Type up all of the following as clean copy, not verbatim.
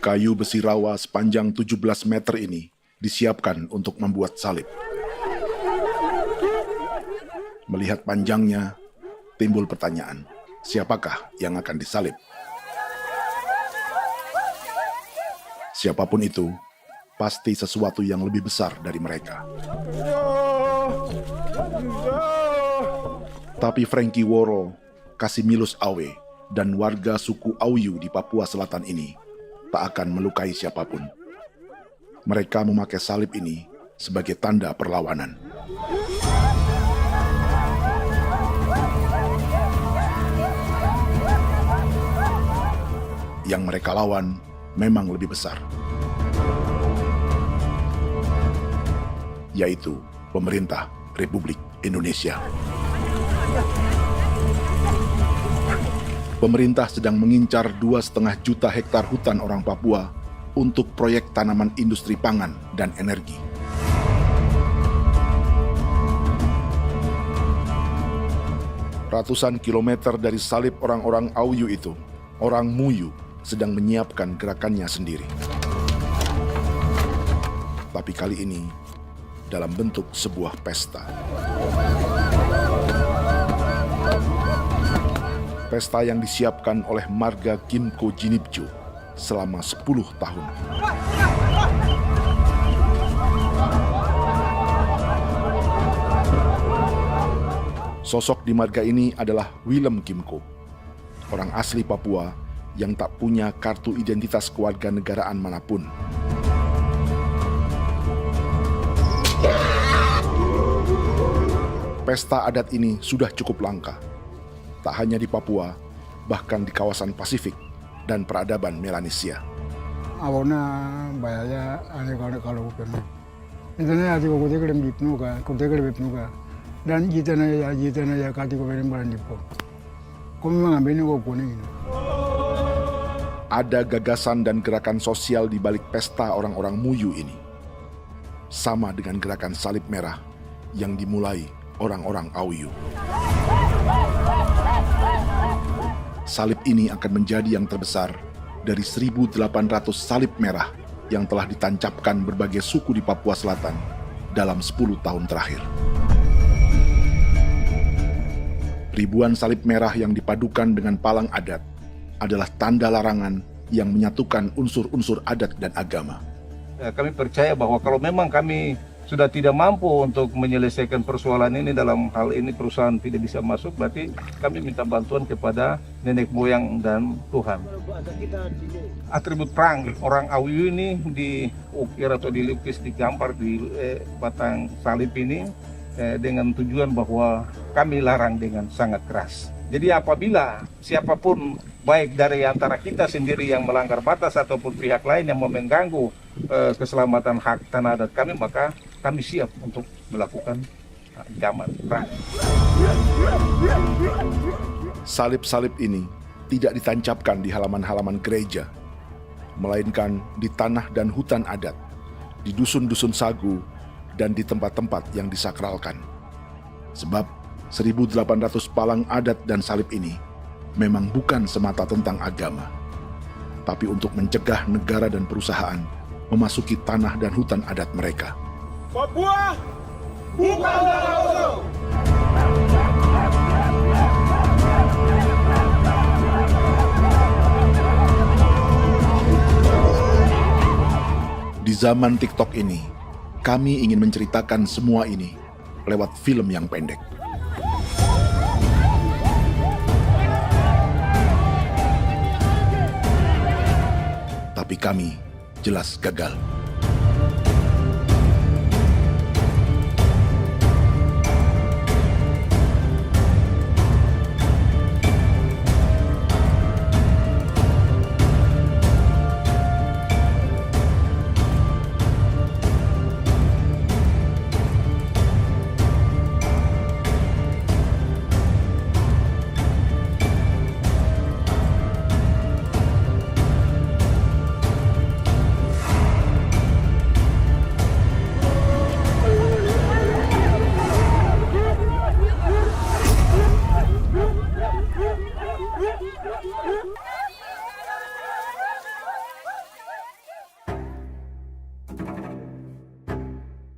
Kayu besi rawa sepanjang 17 meter ini disiapkan untuk membuat salib. Melihat panjangnya, timbul pertanyaan, siapakah yang akan disalib? Siapapun itu, pasti sesuatu yang lebih besar dari mereka. Tapi Frankie Woro, Casimilus Awe, dan warga suku Auyu di Papua Selatan ini tak akan melukai siapapun. Mereka memakai salib ini sebagai tanda perlawanan. Yang mereka lawan memang lebih besar, yaitu pemerintah Republik Indonesia. Pemerintah sedang mengincar 2,5 juta hektar hutan orang Papua untuk proyek tanaman industri pangan dan energi. Ratusan kilometer dari salib orang-orang Auyu itu, orang Muyu sedang menyiapkan gerakannya sendiri. Tapi kali ini dalam bentuk sebuah pesta. Pesta yang disiapkan oleh marga Kimco Jinibjo selama 10 tahun. Sosok di marga ini adalah Willem Kimco, orang asli Papua yang tak punya kartu identitas kewarganegaraan manapun. Pesta adat ini sudah cukup langka, tak hanya di Papua, bahkan di kawasan Pasifik dan peradaban Melanesia. Awalnya bayarnya aneh kalau bukan. Itu nih hati kau teker bipnuka, kau teker bipnuka, dan jitana ya kati kau beri barang dipo. Kau memang ambil kau kuning. Ada gagasan dan gerakan sosial di balik pesta orang-orang Muyu ini, sama dengan gerakan salib merah yang dimulai orang-orang Auyu. Salib ini akan menjadi yang terbesar dari 1.800 salib merah yang telah ditancapkan berbagai suku di Papua Selatan dalam 10 tahun terakhir. Ribuan salib merah yang dipadukan dengan palang adat adalah tanda larangan yang menyatukan unsur-unsur adat dan agama. Kami percaya bahwa kalau memang kami sudah tidak mampu untuk menyelesaikan persoalan ini, dalam hal ini perusahaan tidak bisa masuk, berarti kami minta bantuan kepada nenek moyang dan Tuhan. Atribut perang orang Auyu ini diukir atau dilukis, digambar di batang salib ini dengan tujuan bahwa kami larang dengan sangat keras. Jadi apabila siapapun, baik dari antara kita sendiri yang melanggar batas ataupun pihak lain yang mau mengganggu keselamatan hak tanah adat kami, maka kami siap untuk melakukan ancaman perang. Salib-salib ini tidak ditancapkan di halaman-halaman gereja, melainkan di tanah dan hutan adat, di dusun-dusun sagu, dan di tempat-tempat yang disakralkan. Sebab 1.800 palang adat dan salib ini memang bukan semata tentang agama, tapi untuk mencegah negara dan perusahaan memasuki tanah dan hutan adat mereka. Papua bukan Laut. Di zaman TikTok ini, kami ingin menceritakan semua ini lewat film yang pendek. Tapi kami jelas gagal.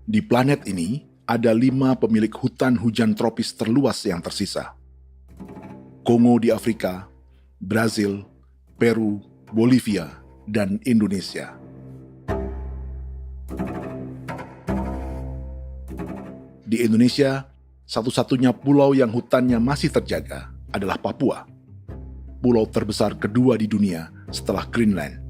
Di planet ini, ada 5 pemilik hutan hujan tropis terluas yang tersisa. Kongo di Afrika, Brazil, Peru, Bolivia, dan Indonesia. Di Indonesia, satu-satunya pulau yang hutannya masih terjaga adalah Papua, pulau terbesar kedua di dunia setelah Greenland.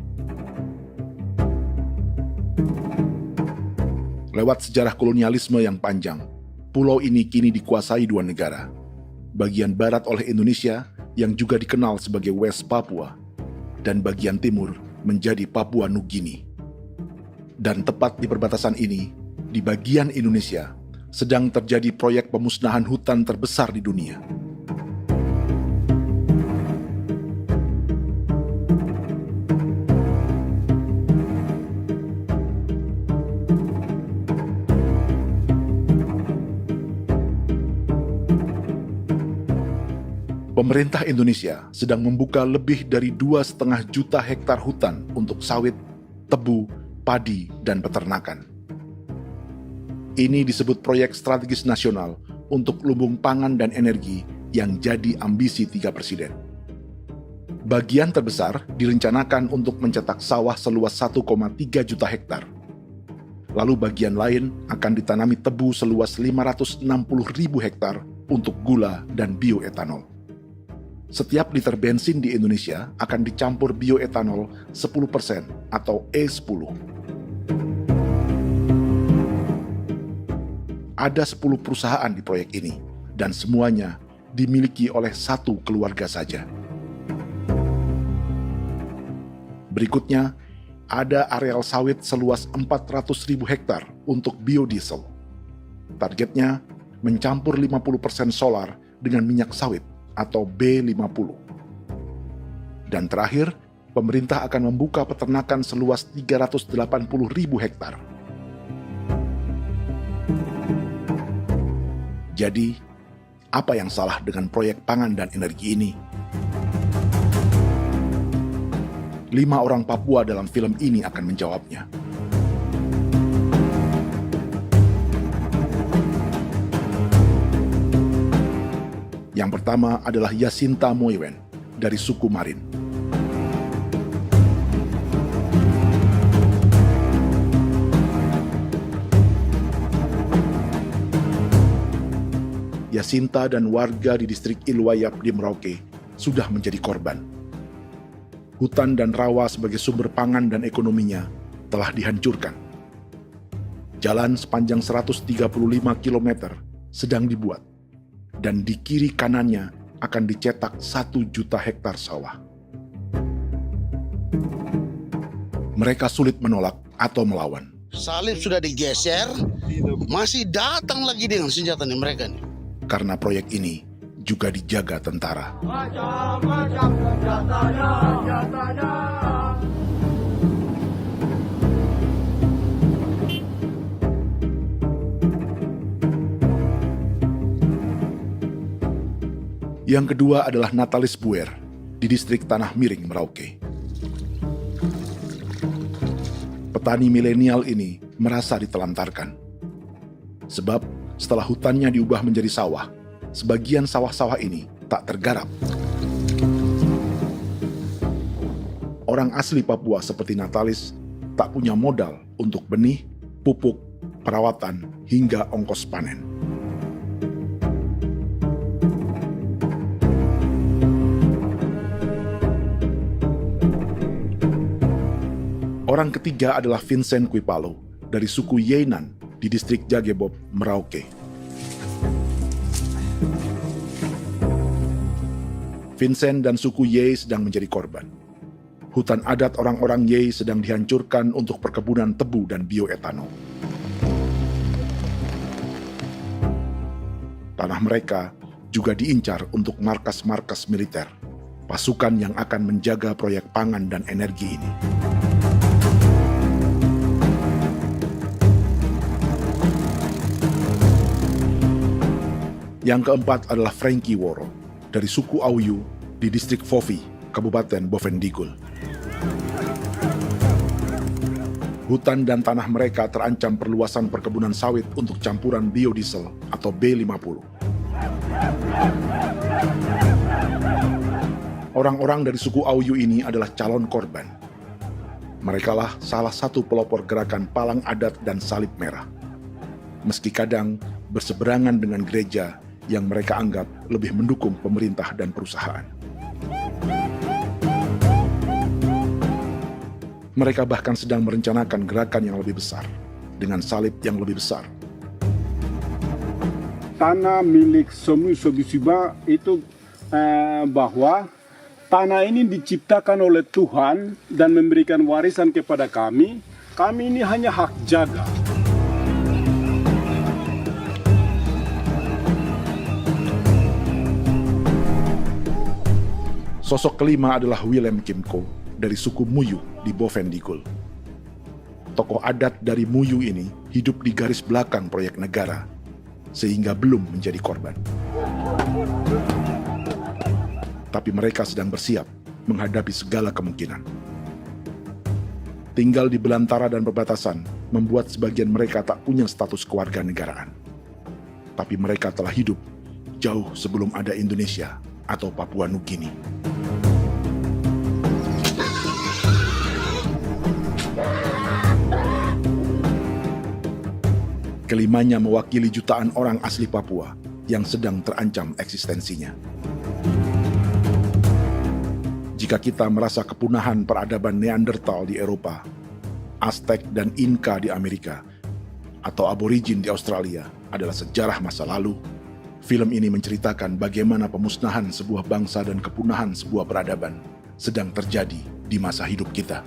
Lewat sejarah kolonialisme yang panjang, pulau ini kini dikuasai 2 negara. Bagian barat oleh Indonesia yang juga dikenal sebagai West Papua, dan bagian timur menjadi Papua Nugini. Dan tepat di perbatasan ini, di bagian Indonesia, sedang terjadi proyek pemusnahan hutan terbesar di dunia. Pemerintah Indonesia sedang membuka lebih dari 2,5 juta hektar hutan untuk sawit, tebu, padi, dan peternakan. Ini disebut proyek strategis nasional untuk lumbung pangan dan energi yang jadi ambisi 3 presiden. Bagian terbesar direncanakan untuk mencetak sawah seluas 1,3 juta hektar. Lalu bagian lain akan ditanami tebu seluas 560.000 hektar untuk gula dan bioetanol. Setiap liter bensin di Indonesia akan dicampur bioetanol 10% atau E10. Ada 10 perusahaan di proyek ini, dan semuanya dimiliki oleh 1 keluarga saja. Berikutnya, ada areal sawit seluas 400.000 hektar untuk biodiesel. Targetnya mencampur 50% solar dengan minyak sawit atau B50. Dan terakhir, pemerintah akan membuka peternakan seluas 380.000 hektar. Jadi, apa yang salah dengan proyek pangan dan energi ini? 5 orang Papua dalam film ini akan menjawabnya. Yang pertama adalah Yasinta Moiwen dari suku Marin. Yasinta dan warga di distrik Ilwayap di Merauke sudah menjadi korban. Hutan dan rawa sebagai sumber pangan dan ekonominya telah dihancurkan. Jalan sepanjang 135 km sedang dibuat, dan di kiri kanannya akan dicetak 1 juta hektar sawah. Mereka sulit menolak atau melawan. Salib sudah digeser, masih datang lagi dengan senjata mereka nih. Karena proyek ini juga dijaga tentara. Macam-macam senjatanya. Yang kedua adalah Natalis Buer di distrik Tanah Miring, Merauke. Petani milenial ini merasa ditelantarkan. Sebab setelah hutannya diubah menjadi sawah, sebagian sawah-sawah ini tak tergarap. Orang asli Papua seperti Natalis tak punya modal untuk benih, pupuk, perawatan, hingga ongkos panen. Orang ketiga adalah Vincent Kuipalo dari suku Yenan di distrik Jagebob, Merauke. Vincent dan suku Ye sedang menjadi korban. Hutan adat orang-orang Ye sedang dihancurkan untuk perkebunan tebu dan bioetanol. Tanah mereka juga diincar untuk markas-markas militer, pasukan yang akan menjaga proyek pangan dan energi ini. Yang keempat adalah Frankie Woro dari suku Auyu di distrik Fofi, Kabupaten Bovendigul. Hutan dan tanah mereka terancam perluasan perkebunan sawit untuk campuran biodiesel atau B50. Orang-orang dari suku Auyu ini adalah calon korban. Merekalah salah satu pelopor gerakan Palang Adat dan Salib Merah. Meski kadang berseberangan dengan gereja yang mereka anggap lebih mendukung pemerintah dan perusahaan. Mereka bahkan sedang merencanakan gerakan yang lebih besar, dengan salib yang lebih besar. Tanah milik Somu Sobisiba itu bahwa tanah ini diciptakan oleh Tuhan dan memberikan warisan kepada kami. Kami ini hanya hak jaga. Sosok kelima adalah Willem Kimco dari suku Muyu di Bovendigul. Tokoh adat dari Muyu ini hidup di garis belakang proyek negara, sehingga belum menjadi korban. Tapi mereka sedang bersiap menghadapi segala kemungkinan. Tinggal di belantara dan perbatasan membuat sebagian mereka tak punya status kewarganegaraan. Tapi mereka telah hidup jauh sebelum ada Indonesia atau Papua Nugini. Kelimanya mewakili jutaan orang asli Papua yang sedang terancam eksistensinya. Jika kita merasa kepunahan peradaban Neanderthal di Eropa, Aztec dan Inca di Amerika, atau aborigin di Australia adalah sejarah masa lalu, film ini menceritakan bagaimana pemusnahan sebuah bangsa dan kepunahan sebuah peradaban sedang terjadi di masa hidup kita.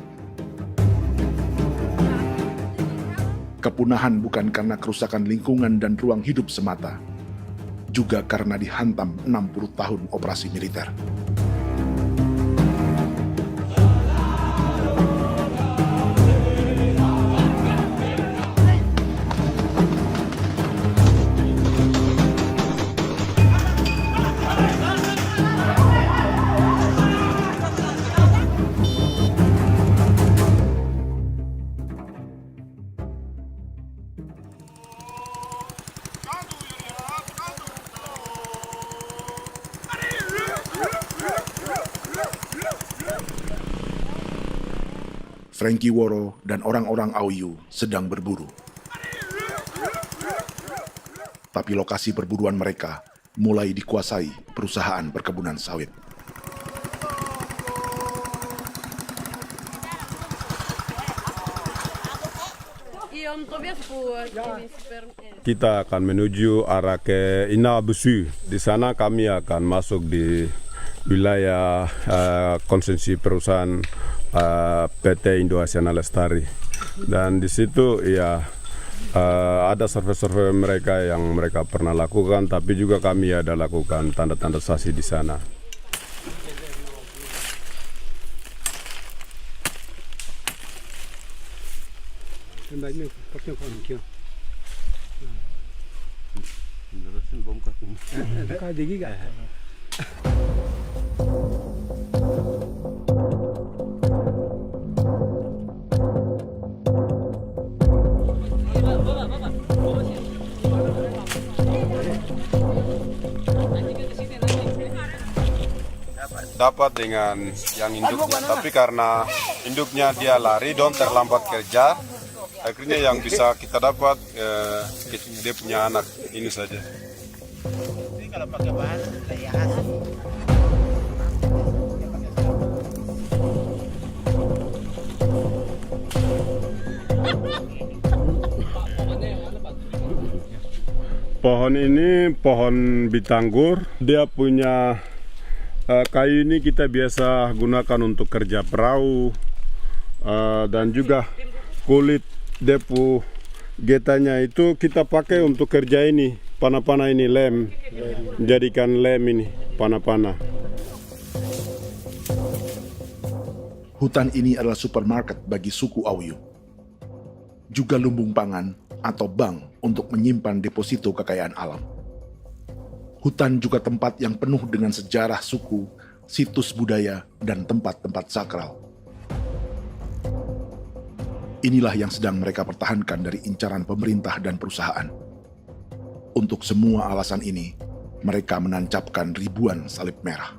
Kepunahan bukan karena kerusakan lingkungan dan ruang hidup semata, juga karena dihantam 60 tahun operasi militer. Frankie Woro dan orang-orang Auyu sedang berburu. Tapi lokasi perburuan mereka mulai dikuasai perusahaan perkebunan sawit. Kita akan menuju arah ke Inabusu. Di sana kami akan masuk di wilayah konsesi perusahaan PT Indo Asiana Lestari, dan di situ ya ada survei-survei mereka yang mereka pernah lakukan, tapi juga kami ada lakukan tanda-tanda saksi di sana. Dapat dengan yang induknya, tapi karena induknya dia lari dan terlambat kerja, akhirnya yang bisa kita dapat dia punya anak ini saja. Kalau pakai bahan kayak hasil. Pohon ini pohon bitanggur, dia punya kayu ini kita biasa gunakan untuk kerja perahu, dan juga kulit depu getanya itu kita pakai untuk kerja ini, panah-panah ini lem, jadikan lem ini, panah-panah. Hutan ini adalah supermarket bagi suku Auyu. Juga lumbung pangan atau bank untuk menyimpan deposito kekayaan alam. Hutan juga tempat yang penuh dengan sejarah suku, situs budaya, dan tempat-tempat sakral. Inilah yang sedang mereka pertahankan dari incaran pemerintah dan perusahaan. Untuk semua alasan ini, mereka menancapkan ribuan salib merah.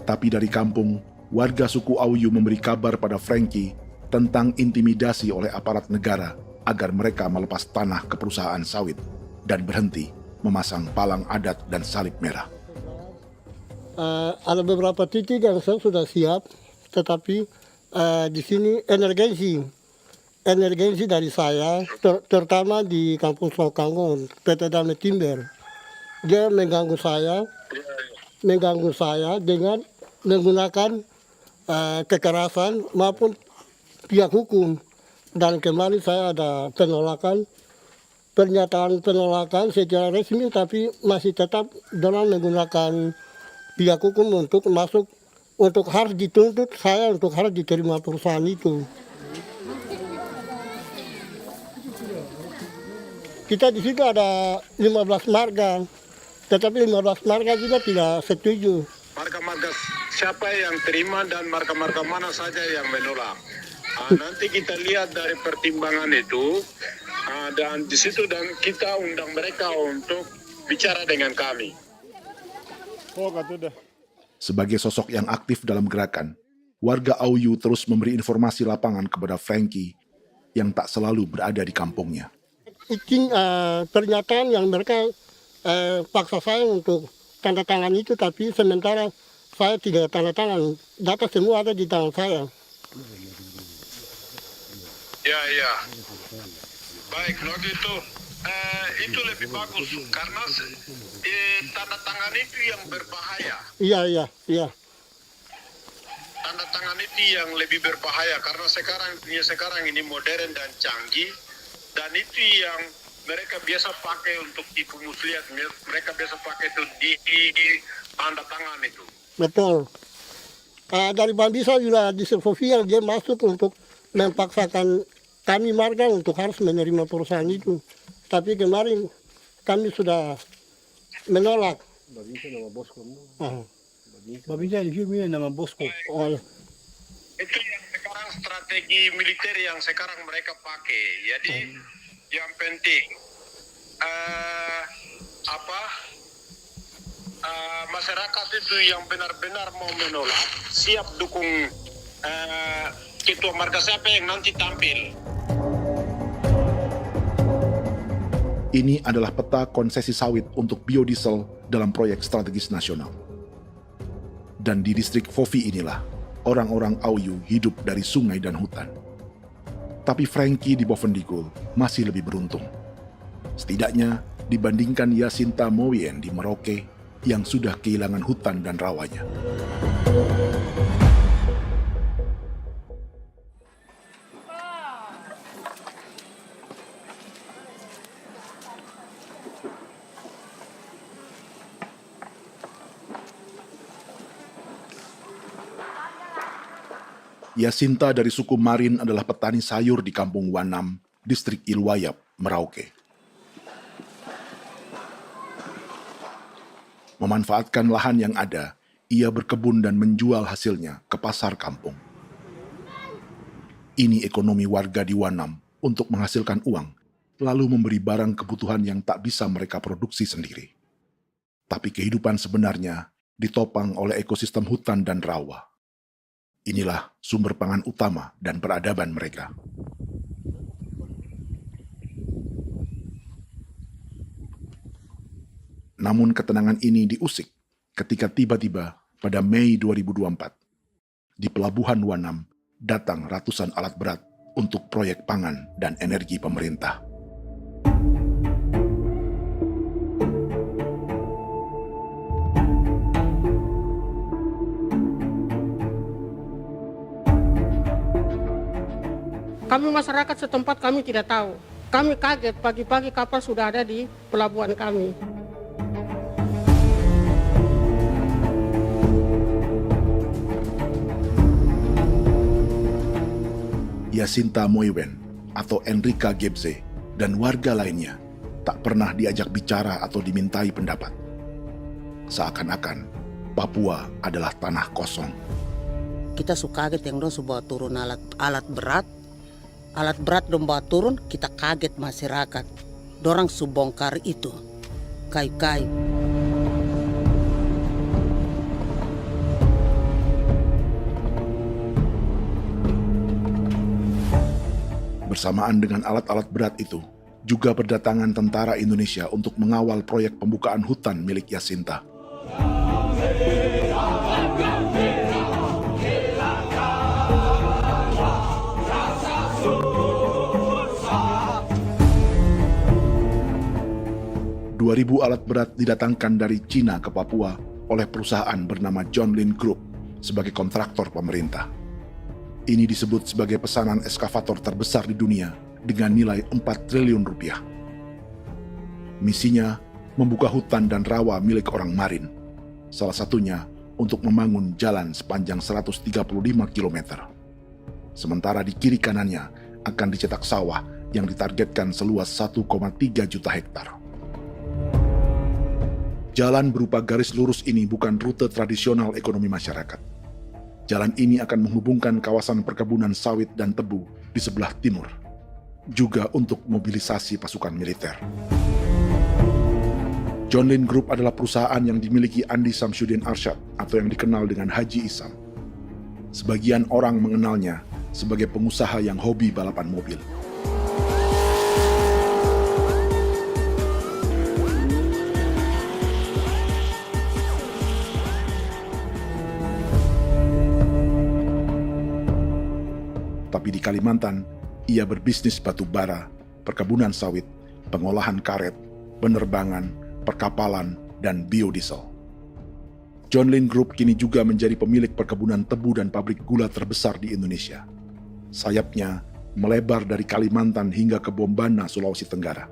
Tapi dari kampung, warga suku Auyu memberi kabar pada Frankie tentang intimidasi oleh aparat negara agar mereka melepas tanah ke perusahaan sawit dan berhenti memasang palang adat dan salib merah. Ada beberapa titik yang saya sudah siap, tetapi di sini emergensi dari saya, terutama di Kampung Sokangon, PT Damai Timber. Dia mengganggu saya dengan menggunakan kekerasan maupun pihak hukum. Dan kemarin saya ada pernyataan penolakan secara resmi, tapi masih tetap dengan menggunakan pihak hukum untuk masuk, untuk harus dituntut saya untuk harus diterima perusahaan itu. Kita di situ ada 15 marga, tetapi 15 marga juga tidak setuju. Marga-marga siapa yang terima dan marga-marga mana saja yang menolak. Nanti kita lihat dari pertimbangan itu, dan di situ dan kita undang mereka untuk bicara dengan kami. Sebagai sosok yang aktif dalam gerakan, warga Auyu terus memberi informasi lapangan kepada Frankie yang tak selalu berada di kampungnya. Izin pernyataan yang mereka paksa saya untuk tanda tangan itu, tapi sementara saya tidak tanda tangan. Data semua ada di tangan saya. Ya. Baik, kalau gitu itu lebih bagus karena tanda tangan itu yang berbahaya. Iya. Tanda tangan itu yang lebih berbahaya karena sekarang ini modern dan canggih, dan itu yang mereka biasa pakai untuk tipu muslihat. Mereka biasa pakai itu di tanda tangan itu. Betul. Dari Bambisa juga di Sofia dia masuk untuk memaksakan kami marga untuk harus menerima perusahaan itu. Tapi kemarin kami sudah menolak. Babinsa nama bosku. Babinsa ini nama bosku. Oh, ya. Itu yang sekarang strategi militer yang sekarang mereka pakai. Jadi yang penting masyarakat itu yang benar-benar mau menolak siap dukung ketua marga siapa yang nanti tampil. Ini adalah peta konsesi sawit untuk biodiesel dalam proyek strategis nasional. Dan di distrik Fofi inilah, orang-orang Auyu hidup dari sungai dan hutan. Tapi Frankie di Bovendigul masih lebih beruntung. Setidaknya dibandingkan Yasinta Mowien di Merauke yang sudah kehilangan hutan dan rawanya. Yasinta dari suku Marin adalah petani sayur di Kampung Wanam, distrik Ilwayap, Merauke. Memanfaatkan lahan yang ada, ia berkebun dan menjual hasilnya ke pasar kampung. Ini ekonomi warga di Wanam untuk menghasilkan uang, lalu memberi barang kebutuhan yang tak bisa mereka produksi sendiri. Tapi kehidupan sebenarnya ditopang oleh ekosistem hutan dan rawa. Inilah sumber pangan utama dan peradaban mereka. Namun ketenangan ini diusik ketika tiba-tiba pada Mei 2024, di Pelabuhan Wanam datang ratusan alat berat untuk proyek pangan dan energi pemerintah. Kami masyarakat setempat kami tidak tahu. Kami kaget pagi-pagi kapal sudah ada di pelabuhan kami. Yasinta Mowien atau Enrika Gebze dan warga lainnya tak pernah diajak bicara atau dimintai pendapat. Seakan-akan Papua adalah tanah kosong. Kita suka kaget yang dong bawa turun alat berat dong bawa turun, kita kaget masyarakat. Dorang subongkar itu kayu-kayu. Bersamaan dengan alat-alat berat itu, juga berdatangan tentara Indonesia untuk mengawal proyek pembukaan hutan milik Jacinta. Ribu alat berat didatangkan dari Cina ke Papua oleh perusahaan bernama John Lin Group sebagai kontraktor pemerintah. Ini disebut sebagai pesanan eskavator terbesar di dunia dengan nilai 4 triliun rupiah. Misinya membuka hutan dan rawa milik orang Marin, salah satunya untuk membangun jalan sepanjang 135 km. Sementara di kiri kanannya akan dicetak sawah yang ditargetkan seluas 1,3 juta hektar. Jalan berupa garis lurus ini bukan rute tradisional ekonomi masyarakat. Jalan ini akan menghubungkan kawasan perkebunan sawit dan tebu di sebelah timur, juga untuk mobilisasi pasukan militer. John Lin Group adalah perusahaan yang dimiliki Andi Samsudin Arsyad atau yang dikenal dengan Haji Isam. Sebagian orang mengenalnya sebagai pengusaha yang hobi balapan mobil. Tapi di Kalimantan, ia berbisnis batu bara, perkebunan sawit, pengolahan karet, penerbangan, perkapalan, dan biodiesel. John Lin Group kini juga menjadi pemilik perkebunan tebu dan pabrik gula terbesar di Indonesia. Sayapnya melebar dari Kalimantan hingga ke Bombana, Sulawesi Tenggara.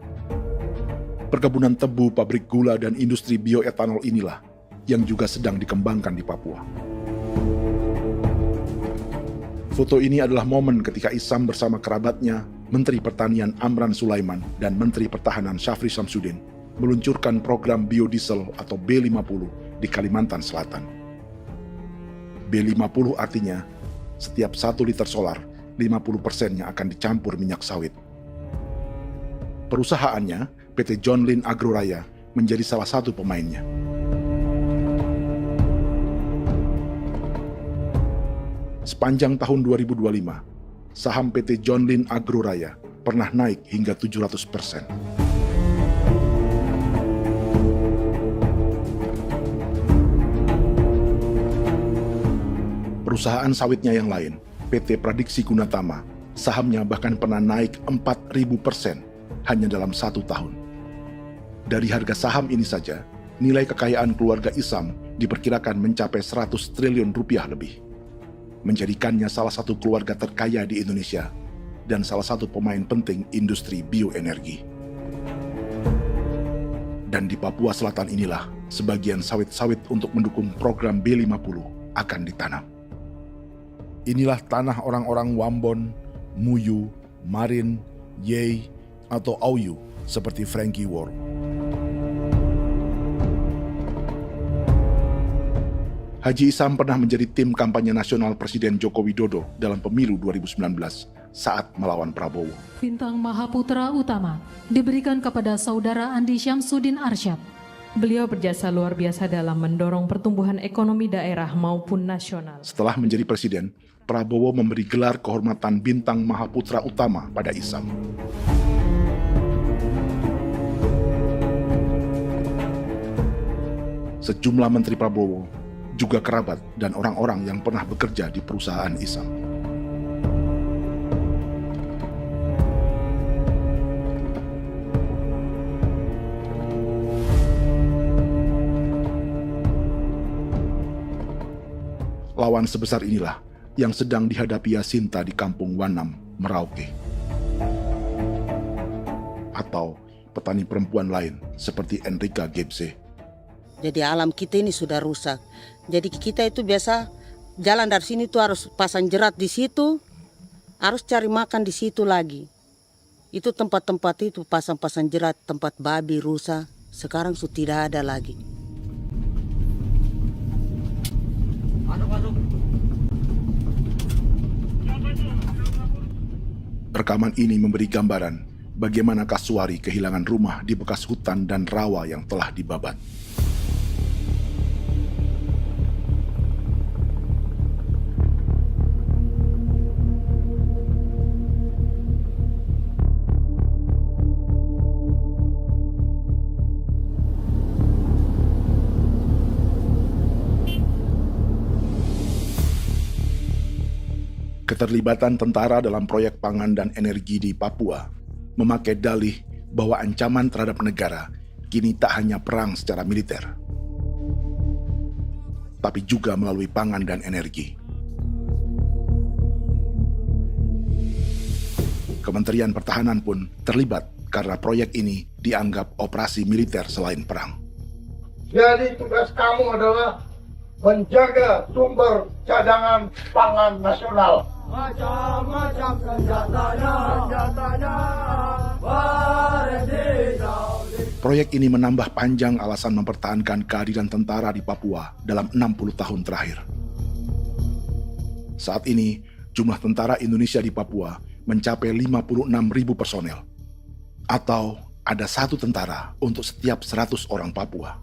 Perkebunan tebu, pabrik gula, dan industri bioetanol inilah yang juga sedang dikembangkan di Papua. Foto ini adalah momen ketika Isam bersama kerabatnya, Menteri Pertanian Amran Sulaiman dan Menteri Pertahanan Syafri Samsudin, meluncurkan program biodiesel atau B50 di Kalimantan Selatan. B50 artinya, setiap 1 liter solar, 50%-nya akan dicampur minyak sawit. Perusahaannya, PT John Lin Agroraya, menjadi salah satu pemainnya. Sepanjang tahun 2025, saham PT John Lin Agroraya pernah naik hingga 700%. Perusahaan sawitnya yang lain, PT Pradiksi Gunatama, sahamnya bahkan pernah naik 4.000% hanya dalam 1 tahun. Dari harga saham ini saja, nilai kekayaan keluarga Isam diperkirakan mencapai 100 triliun rupiah lebih, menjadikannya salah satu keluarga terkaya di Indonesia dan salah satu pemain penting industri bioenergi. Dan di Papua Selatan inilah sebagian sawit-sawit untuk mendukung program B50 akan ditanam. Inilah tanah orang-orang Wambon, Muyu, Marin, Yei, atau Auyu seperti Frankie Ward. Haji Isam pernah menjadi tim kampanye nasional Presiden Joko Widodo dalam pemilu 2019 saat melawan Prabowo. Bintang Mahaputra Utama diberikan kepada Saudara Andi Syamsuddin Arsyad. Beliau berjasa luar biasa dalam mendorong pertumbuhan ekonomi daerah maupun nasional. Setelah menjadi presiden, Prabowo memberi gelar kehormatan Bintang Mahaputra Utama pada Isam. Sejumlah menteri Prabowo, juga kerabat dan orang-orang yang pernah bekerja di perusahaan Isam. Lawan sebesar inilah yang sedang dihadapi Jacinta di kampung Wanam, Merauke. Atau petani perempuan lain seperti Enrika Gebse. Jadi alam kita ini sudah rusak. Jadi kita itu biasa jalan dari sini tuh harus pasang jerat di situ, harus cari makan di situ lagi. Itu tempat-tempat itu pasang-pasang jerat, tempat babi, rusa, sekarang sudah tidak ada lagi. Rekaman ini memberi gambaran bagaimana Kasuari kehilangan rumah di bekas hutan dan rawa yang telah dibabat. Keterlibatan tentara dalam proyek pangan dan energi di Papua memakai dalih bahwa ancaman terhadap negara kini tak hanya perang secara militer, tapi juga melalui pangan dan energi. Kementerian Pertahanan pun terlibat karena proyek ini dianggap operasi militer selain perang. Jadi tugas kamu adalah menjaga sumber cadangan pangan nasional. Macam-macam senjatanya, Proyek ini menambah panjang alasan mempertahankan kehadiran tentara di Papua dalam 60 tahun terakhir. Saat ini, jumlah tentara Indonesia di Papua mencapai 56.000 personel, atau ada 1 tentara untuk setiap 100 orang Papua.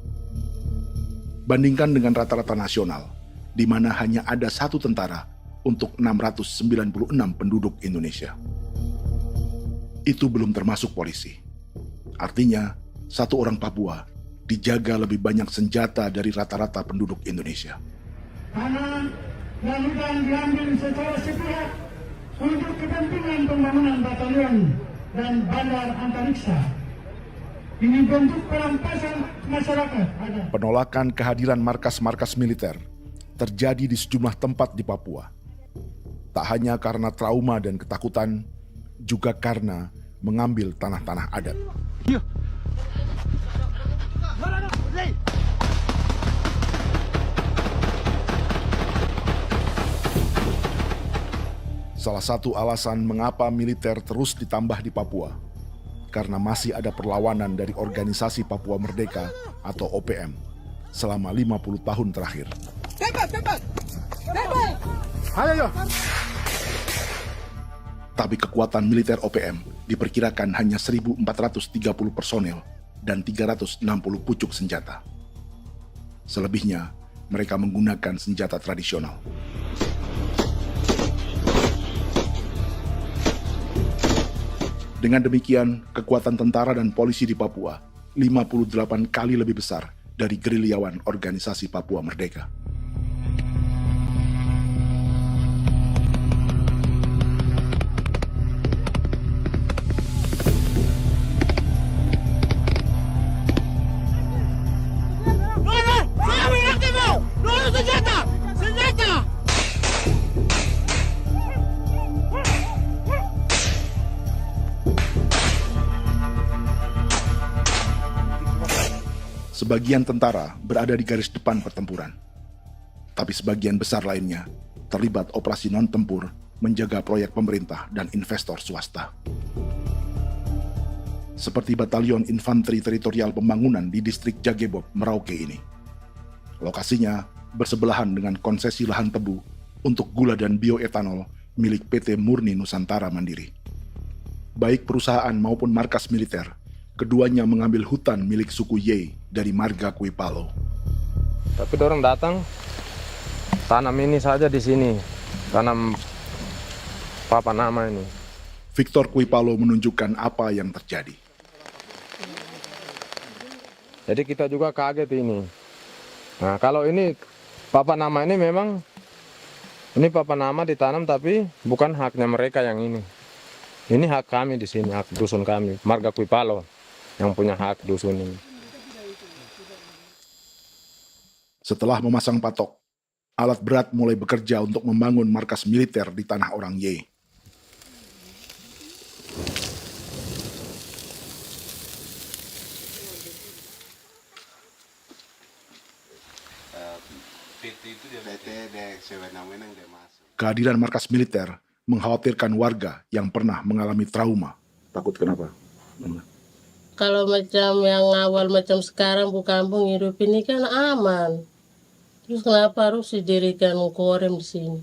Bandingkan dengan rata-rata nasional, di mana hanya ada 1 tentara untuk 696 penduduk Indonesia. Itu belum termasuk polisi. Artinya, 1 orang Papua dijaga lebih banyak senjata dari rata-rata penduduk Indonesia. Tanah dan hutan diambil secara sepihak untuk kepentingan pembangunan batalion dan bandar antariksa. Ini bentuk perampasan masyarakat. Penolakan kehadiran markas-markas militer terjadi di sejumlah tempat di Papua. Tak hanya karena trauma dan ketakutan, juga karena mengambil tanah-tanah adat. Salah satu alasan mengapa militer terus ditambah di Papua, karena masih ada perlawanan dari Organisasi Papua Merdeka atau OPM selama 50 tahun terakhir. Ayo. Tapi kekuatan militer OPM diperkirakan hanya 1.430 personel dan 360 pucuk senjata. Selebihnya, mereka menggunakan senjata tradisional. Dengan demikian, kekuatan tentara dan polisi di Papua 58 kali lebih besar dari gerilyawan Organisasi Papua Merdeka. Sebagian tentara berada di garis depan pertempuran, tapi sebagian besar lainnya terlibat operasi non-tempur menjaga proyek pemerintah dan investor swasta. Seperti Batalion Infanteri Teritorial Pembangunan di distrik Jagebob, Merauke ini. Lokasinya bersebelahan dengan konsesi lahan tebu untuk gula dan bioetanol milik PT Murni Nusantara Mandiri. Baik perusahaan maupun markas militer, keduanya mengambil hutan milik suku Ye dari marga Kuipalo. Tapi dorong datang, tanam ini saja di sini, tanam papa nama ini. Victor Kuipalo menunjukkan apa yang terjadi. Jadi kita juga kaget ini. Nah kalau ini papa nama ini memang, ini papa nama ditanam tapi bukan haknya mereka yang ini. Ini hak kami di sini, hak dusun kami, marga Kuipalo yang punya hak dusun ini. Setelah memasang patok, alat berat mulai bekerja untuk membangun markas militer di tanah orang Ye. Kehadiran markas militer mengkhawatirkan warga yang pernah mengalami trauma. Takut kenapa? Kalau macam yang awal macam sekarang bu kampung hidup ini kan aman. Terus kenapa harus didirikan korem di sini?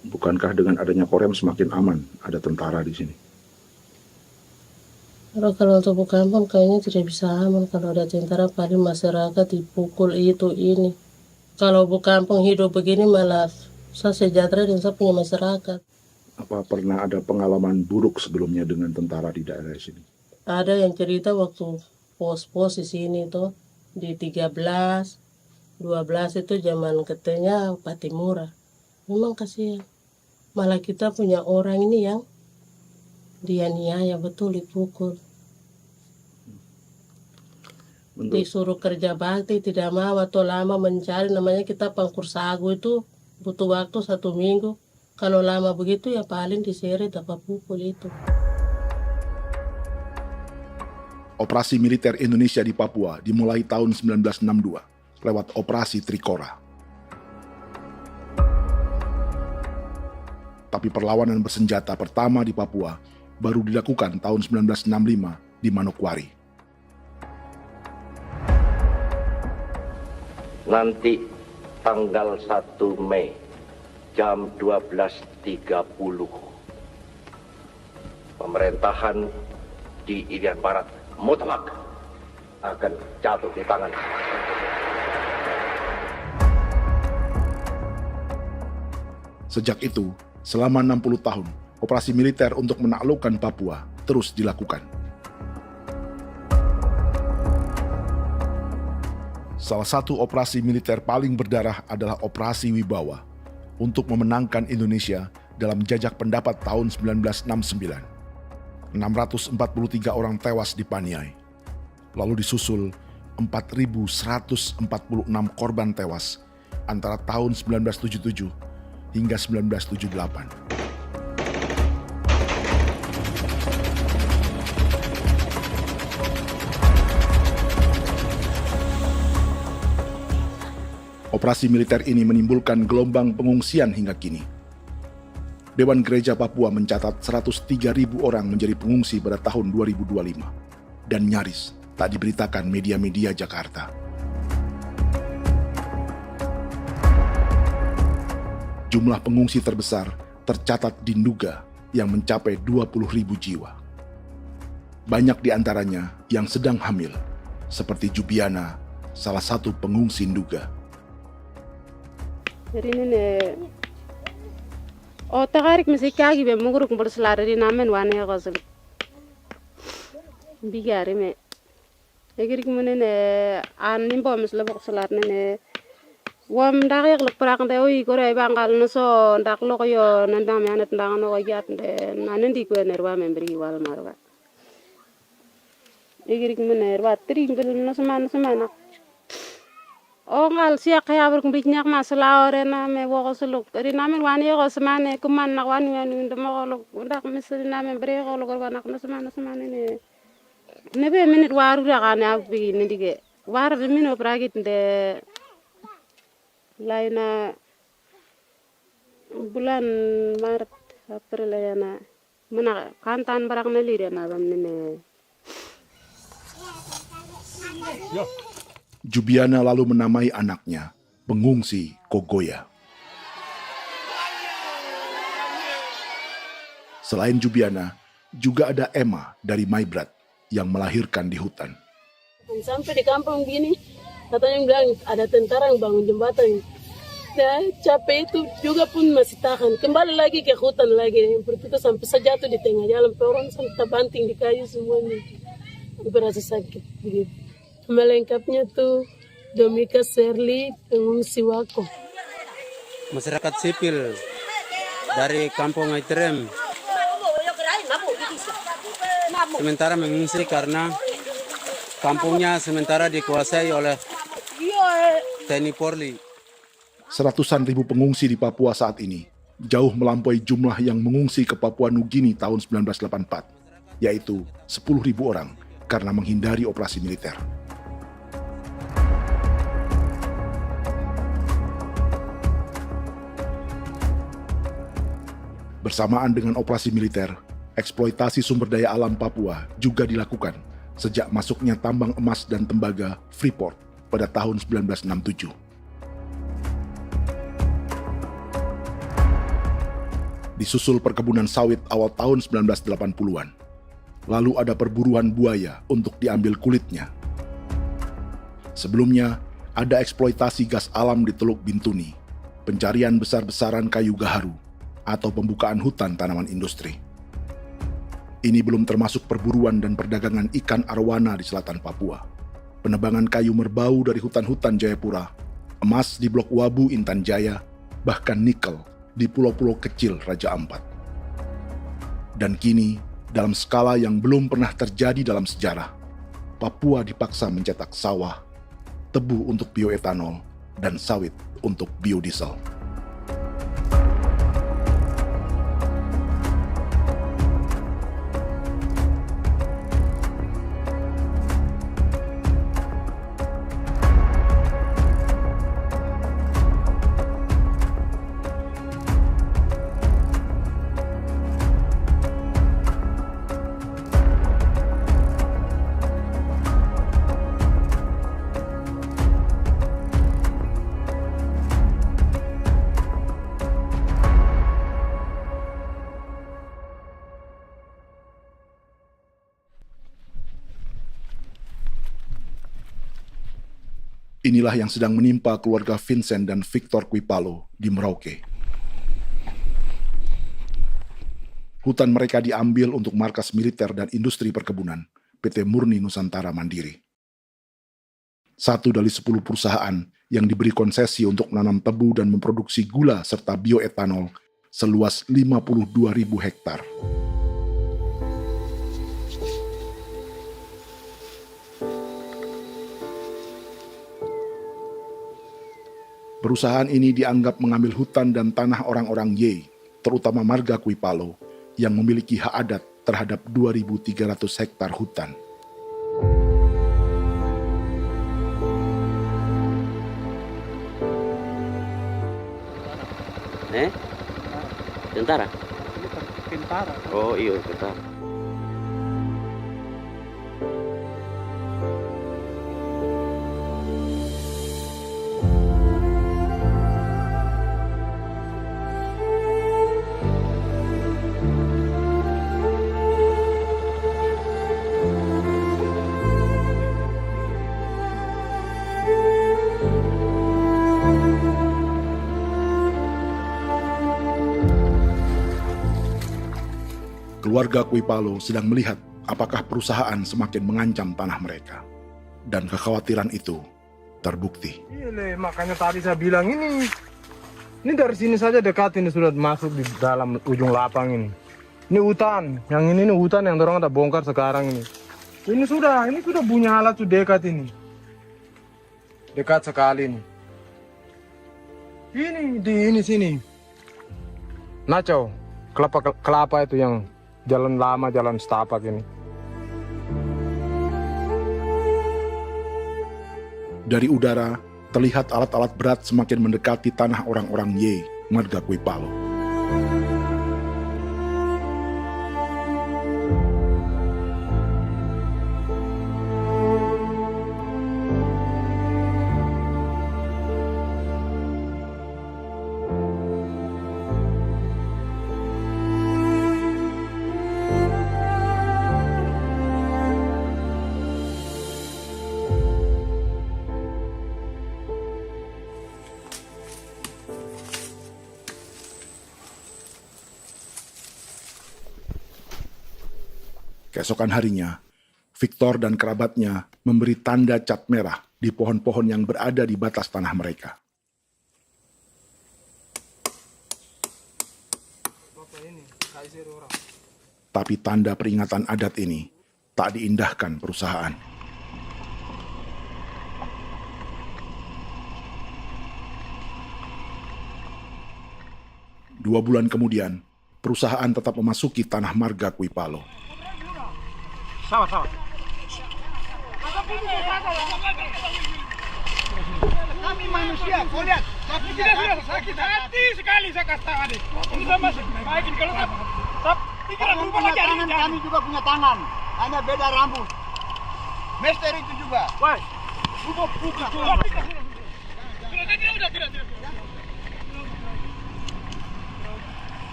Bukankah dengan adanya Korem semakin aman ada tentara di sini? Kalau untuk kampung kayaknya tidak bisa aman kalau ada tentara, paling masyarakat dipukul itu ini. Kalau kampung hidup begini malah saya sejahtera dan saya punya masyarakat. Apa pernah ada pengalaman buruk sebelumnya dengan tentara di daerah sini? Ada yang cerita waktu pos-pos di sini tuh di 13, 12 itu zaman katanya Patimura. Memang kasihan. Malah kita punya orang ini yang dianiaya betul, dipukul. Disuruh kerja bakti tidak mau atau lama mencari, namanya kita pangkur sagu itu butuh waktu 1 minggu. Kalau lama begitu ya paling diseret apa pukul itu. Operasi militer Indonesia di Papua dimulai tahun 1962 lewat Operasi Trikora. Tapi perlawanan bersenjata pertama di Papua baru dilakukan tahun 1965 di Manokwari. Nanti tanggal 1 Mei jam 12.30 pemerintahan di Irian Barat mutlak akan jatuh di tangan. Sejak itu, selama 60 tahun, operasi militer untuk menaklukkan Papua terus dilakukan. Salah satu operasi militer paling berdarah adalah Operasi Wibawa untuk memenangkan Indonesia dalam jajak pendapat tahun 1969. 643 orang tewas di Paniai. Lalu disusul 4.146 korban tewas antara tahun 1977 hingga 1978. Operasi militer ini menimbulkan gelombang pengungsian hingga kini. Dewan Gereja Papua mencatat 103.000 orang menjadi pengungsi pada tahun 2025 dan nyaris tak diberitakan media-media Jakarta. Jumlah pengungsi terbesar tercatat di Nduga yang mencapai 20.000 jiwa. Banyak di antaranya yang sedang hamil, seperti Jubiana, salah satu pengungsi Nduga. Jadi ini tagarik mesti kagi be muguruk berselari di namen wane gosem bigari me egirik munene an nimbo misle berselar nene wam darik lek prak de oi gore bangal no so ndak lo yo nandam yanet ndang no gat de nanen di ko nerwa membri wal marwa egirik munene wa tringel no semana ngal siak ya ber kumbik nyak masala orena me wo suluk ri namen wani go semane kuman nak wani wani ndemo lo ndak misri namen bre go lo nak no semana ne be minit waru ra kana bi ne dige war de mino pragit de laina bulan Maret April yana mana kantan barang ne lire na bam ne Jubiana lalu menamai anaknya pengungsi Kogoya. Selain Jubiana, juga ada Emma dari Maibrat yang melahirkan di hutan. Sampai di kampung gini, katanya bilang ada tentara yang bangun jembatan. Ya, capek itu juga pun masih tahan. Kembali lagi ke hutan lagi. Berputar sampai saya jatuh di tengah jalan. Orang sampai terbanting di kayu semuanya. Berasa sakit begitu. Melengkapnya tuh Domika Serli, pengungsi Wako. Masyarakat sipil dari Kampung Aitrem sementara mengungsi karena kampungnya sementara dikuasai oleh TNI Polri. Seratusan ribu pengungsi di Papua saat ini jauh melampaui jumlah yang mengungsi ke Papua Nugini tahun 1984, yaitu 10.000 orang karena menghindari operasi militer. Bersamaan dengan operasi militer, eksploitasi sumber daya alam Papua juga dilakukan sejak masuknya tambang emas dan tembaga Freeport pada tahun 1967. Disusul perkebunan sawit awal tahun 1980-an. Lalu ada perburuan buaya untuk diambil kulitnya. Sebelumnya, ada eksploitasi gas alam di Teluk Bintuni, pencarian besar-besaran kayu gaharu, atau pembukaan hutan tanaman industri. Ini belum termasuk perburuan dan perdagangan ikan arwana di selatan Papua, penebangan kayu merbau dari hutan-hutan Jayapura, emas di Blok Wabu Intan Jaya, bahkan nikel di pulau-pulau kecil Raja Ampat. Dan kini, dalam skala yang belum pernah terjadi dalam sejarah, Papua dipaksa mencetak sawah, tebu untuk bioetanol, dan sawit untuk biodiesel. Inilah yang sedang menimpa keluarga Vincent dan Victor Kuipalo di Merauke. Hutan mereka diambil untuk markas militer dan industri perkebunan, PT Murni Nusantara Mandiri. 1 dari 10 perusahaan yang diberi konsesi untuk menanam tebu dan memproduksi gula serta bioetanol seluas 52.000 hektar. Perusahaan ini dianggap mengambil hutan dan tanah orang-orang Ye, terutama marga Kuipalo, yang memiliki hak adat terhadap 2.300 hektar hutan. Tentara? Tentara. Oh iya, tentara. Keluarga Kuipalo sedang melihat apakah perusahaan semakin mengancam tanah mereka. Dan kekhawatiran itu terbukti. Iya, makanya tadi saya bilang ini dari sini saja dekat ini sudah masuk di dalam ujung lapang ini. Ini hutan, yang ini hutan yang dorong ada bongkar sekarang ini. Ini sudah punya alat sudah dekat ini. Dekat sekali ini. Ini di sini. Nacau, kelapa itu yang jalan lama, jalan setapak ini. Dari udara, terlihat alat-alat berat semakin mendekati tanah orang-orang Ye, marga Kuipalo. Keesokan harinya, Victor dan kerabatnya memberi tanda cat merah di pohon-pohon yang berada di batas tanah mereka. Tapi tanda peringatan adat ini tak diindahkan perusahaan. Dua bulan kemudian, perusahaan tetap memasuki tanah marga Kuipalo. Sama. Kami manusia, kau lihat. Tapi kita sudah sakit hati sekali saya katakan. Ini sama baikin kalau pikiran berubah lagi. Kami juga punya tangan, hanya beda rambut. Mister itu juga. Woi, buka. Tidak.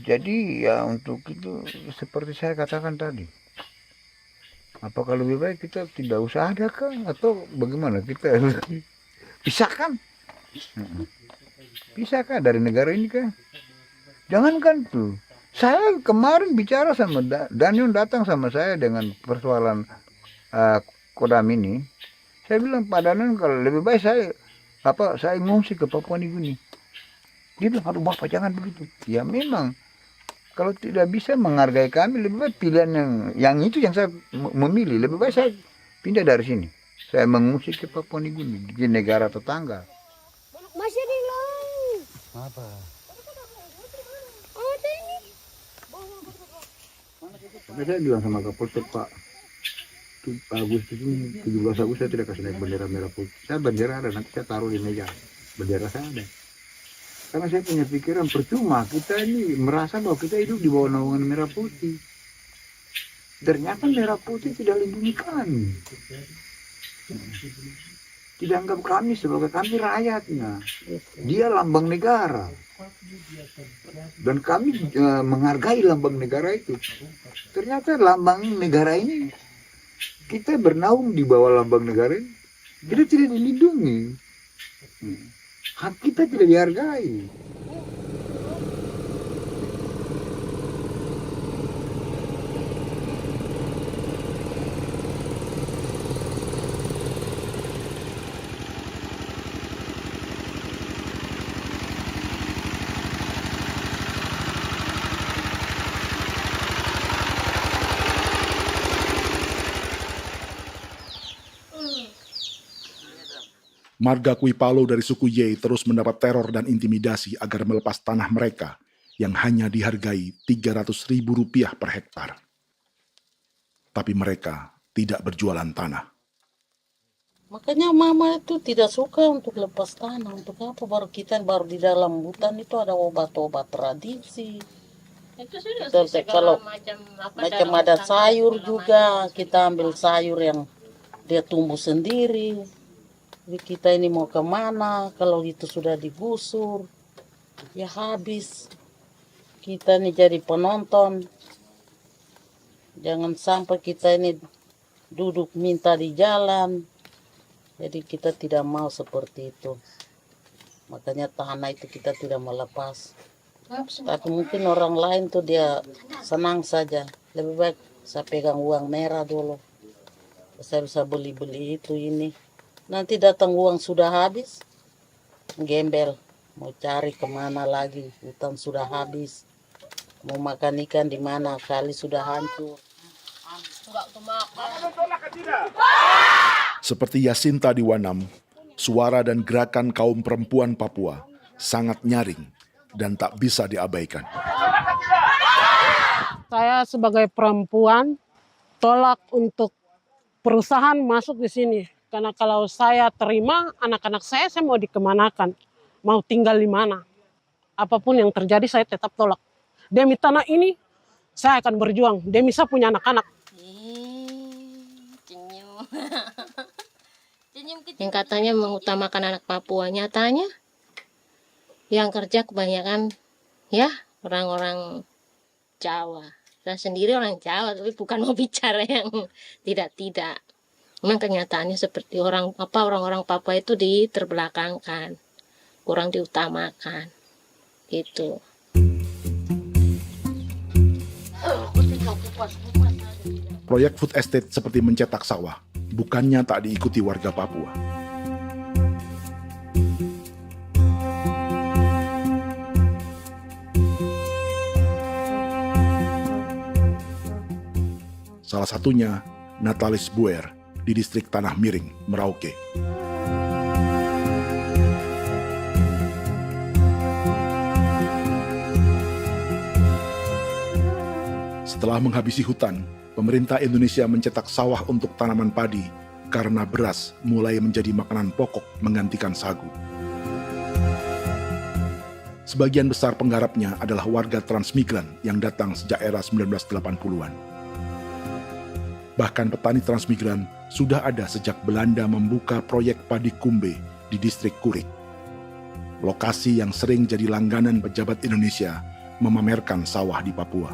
Jadi ya untuk itu seperti saya katakan tadi, apakah lebih baik kita tidak usah ada kan atau bagaimana, kita pisahkan, pisahkan dari negara ini kan, jangankan tuh. Saya kemarin bicara sama Daniel, datang sama saya dengan persoalan Kodam ini. Saya bilang, Pak Daniel, kalau lebih baik saya ngungsi ke Papua Nugini. Dia bilang, aduh Bapak jangan begitu. Ya memang, kalau tidak bisa menghargai kami, lebih baik pilihan yang itu yang saya memilih. Lebih baik saya pindah dari sini. Saya mengungsi ke Papua Nugini, di negara tetangga. Masih di laut. Apa? Ada ini. Makanya saya bilang sama Kapolsek, Pak, Agustus ini, 17 Agustus saya tidak kasih naik bendera merah putih. Saya bendera ada, nanti saya taruh di meja. Bendera saya ada. Karena saya punya pikiran percuma, kita ini merasa bahwa kita hidup di bawah naungan merah putih. Ternyata merah putih tidak lindungi kami. Tidak anggap kami sebagai kami rakyatnya. Dia lambang negara. Dan kami menghargai lambang negara itu. Ternyata lambang negara ini, kita bernaung di bawah lambang negara ini, kita tidak dilindungi. Hak kita tidak dihargai. Marga Kuipalo dari suku Ye terus mendapat teror dan intimidasi agar melepas tanah mereka yang hanya dihargai Rp300.000 per hektar. Tapi mereka tidak berjualan tanah. Makanya mama itu tidak suka untuk lepas tanah. Untuk apa? Baru di dalam hutan itu ada obat-obat tradisi. Itu sudah Kalau macam ada sayur juga, kita ambil sayur yang dia tumbuh sendiri. Jadi kita ini mau kemana, kalau itu sudah digusur, ya habis. Kita ini jadi penonton. Jangan sampai kita ini duduk minta di jalan. Jadi kita tidak mau seperti itu. Makanya tanah itu kita tidak melepas. Tapi mungkin orang lain tuh dia senang saja. Lebih baik saya pegang uang merah dulu. Saya bisa beli-beli itu ini. Nanti datang uang sudah habis, gembel. Mau cari kemana lagi, hutan sudah habis. Mau makan ikan di mana, kali sudah hancur. Seperti Yasinta di Wanam, suara dan gerakan kaum perempuan Papua sangat nyaring dan tak bisa diabaikan. Saya sebagai perempuan tolak untuk perusahaan masuk di sini. Karena kalau saya terima anak-anak saya mau dikemanakan, mau tinggal di mana. Apapun yang terjadi saya tetap tolak. Demi tanah ini saya akan berjuang, demi saya punya anak-anak. Yang katanya mengutamakan anak Papua, nyatanya yang kerja kebanyakan ya orang-orang Jawa. Saya sendiri orang Jawa, tapi bukan mau bicara yang tidak-tidak. Memang kenyataannya seperti orang-orang Papua itu diterbelakangkan, kurang diutamakan, gitu. Proyek food estate seperti mencetak sawah, bukannya tak diikuti warga Papua. Salah satunya Natalis Buer di distrik Tanah Miring, Merauke. Setelah menghabisi hutan, pemerintah Indonesia mencetak sawah untuk tanaman padi karena beras mulai menjadi makanan pokok menggantikan sagu. Sebagian besar penggarapnya adalah warga transmigran yang datang sejak era 1980-an. Bahkan petani transmigran sudah ada sejak Belanda membuka proyek padi kumbe di distrik Kurik. Lokasi yang sering jadi langganan pejabat Indonesia memamerkan sawah di Papua.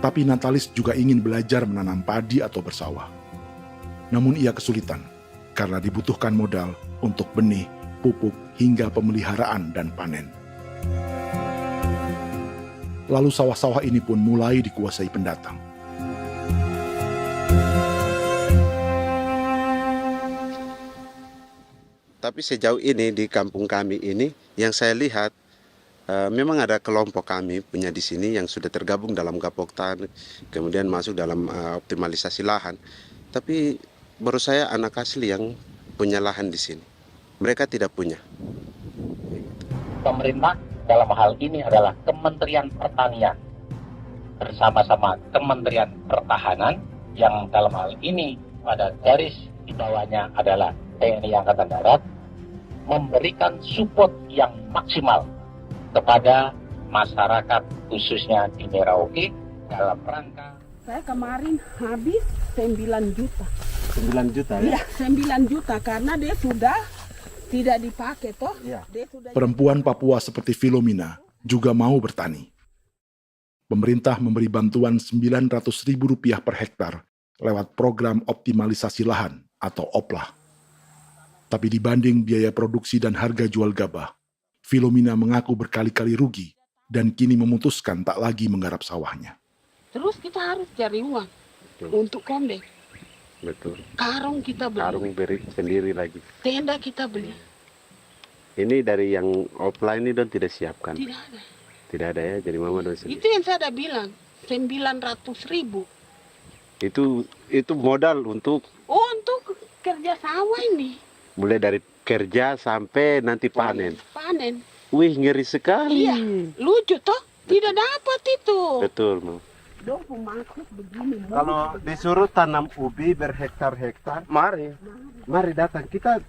Tapi Natalis juga ingin belajar menanam padi atau bersawah. Namun ia kesulitan karena dibutuhkan modal untuk benih, pupuk, hingga pemeliharaan dan panen. Lalu sawah-sawah ini pun mulai dikuasai pendatang. Tapi sejauh ini di kampung kami ini yang saya lihat memang ada kelompok kami punya di sini yang sudah tergabung dalam Gapoktan, kemudian masuk dalam optimalisasi lahan. Tapi baru saya anak asli yang punya lahan di sini. Mereka tidak punya. Pemerintah dalam hal ini adalah Kementerian Pertanian bersama-sama Kementerian Pertahanan yang dalam hal ini pada garis di bawahnya adalah TNI Angkatan Darat, memberikan support yang maksimal kepada masyarakat khususnya di Merauke dalam rangka. Saya kemarin habis 9 juta. 9 juta ya? Iya, 9 juta karena dia sudah tidak dipakai toh. Ya. Dia sudah... Perempuan Papua seperti Filomina juga mau bertani. Pemerintah memberi bantuan Rp900.000 per hektar lewat program optimalisasi lahan atau OPLAH. Tapi dibanding biaya produksi dan harga jual gabah, Filomina mengaku berkali-kali rugi dan kini memutuskan tak lagi menggarap sawahnya. Terus kita harus cari uang untuk kondek. Betul. Karung kita beli. Karung beri sendiri lagi. Tenda kita beli. Ini dari yang offline ini don tidak siapkan. Tidak ada. Tidak ada ya, jadi mama don sendiri. Itu yang saya ada bilang, 900.000. Itu modal untuk kerja sawah ini. Mulai dari kerja sampai nanti panen. Panen. Wih, ngeri sekali. Iya, lucu toh? Tidak dapat itu. Betul, Mam. Dong pemaksud begini. Kalau disuruh tanam ubi berhektar-hektar, mari datang. Kita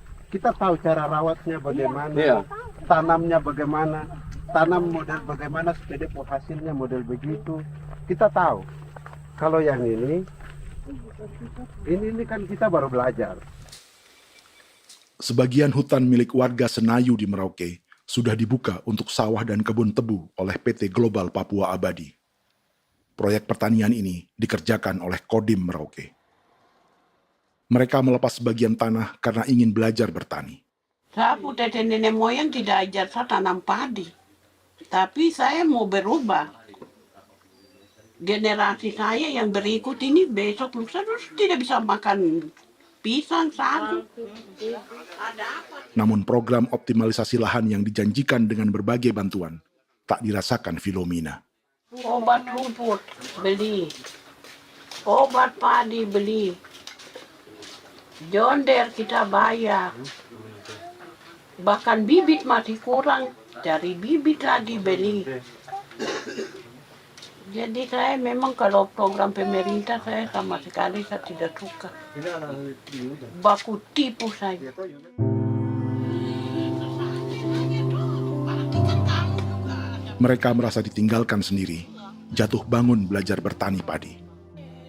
tahu cara rawatnya bagaimana, Iya. tanamnya bagaimana, tanam model bagaimana supaya hasilnya model begitu. Kita tahu. Kalau yang ini kan kita baru belajar. Sebagian hutan milik warga Senayu di Merauke sudah dibuka untuk sawah dan kebun tebu oleh PT Global Papua Abadi. Proyek pertanian ini dikerjakan oleh Kodim Merauke. Mereka melepas sebagian tanah karena ingin belajar bertani. Saya punya nenek moyang tidak ajar saya tanam padi. Tapi saya mau berubah. Generasi saya yang berikut ini besok lusa tidak bisa makan pisang, sagu. Namun program optimalisasi lahan yang dijanjikan dengan berbagai bantuan tak dirasakan Filomina. Obat rumput beli, obat padi beli, jonder kita bayar, bahkan bibit masih kurang, cari bibit lagi beli. Jadi saya memang kalau program pemerintah saya sama sekali saya tidak suka. Baku tipu saya. Mereka merasa ditinggalkan sendiri, jatuh bangun belajar bertani padi.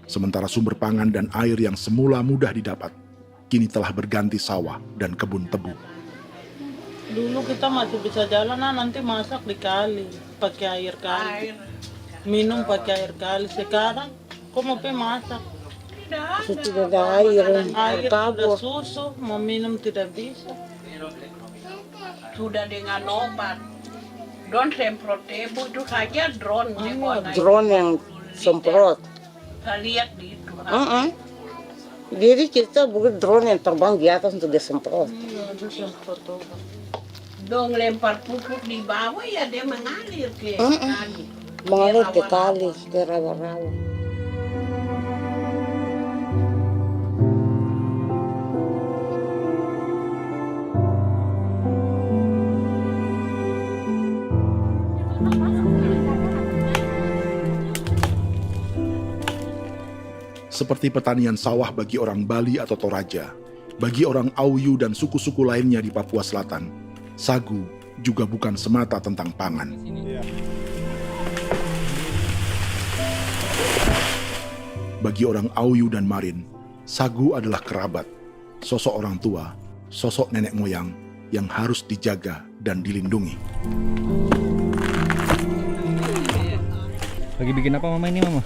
Sementara sumber pangan dan air yang semula mudah didapat, kini telah berganti sawah dan kebun tebu. Dulu kita masih bisa jalan, nanti masak di kali, pakai air kali. Minum pakai air kali. Sekarang, kok mau masak? Tidak ada air, Air sudah susu, mau minum tidak bisa. Sudah dengan obat. Drone semprot tebu itu saja drone. Drone yang semprot. Saya lihat di itu. Jadi kita bukan drone yang terbang di atas untuk disemprot. Dong lempar pupuk di bawah ya dia mengalir ke kali. Mengalir ke kali, ke rawa-rawa. Seperti pertanian sawah bagi orang Bali atau Toraja, bagi orang Auyu dan suku-suku lainnya di Papua Selatan, sagu juga bukan semata tentang pangan. Bagi orang Auyu dan Marin, sagu adalah kerabat, sosok orang tua, sosok nenek moyang yang harus dijaga dan dilindungi. Lagi bikin apa mama ini mama?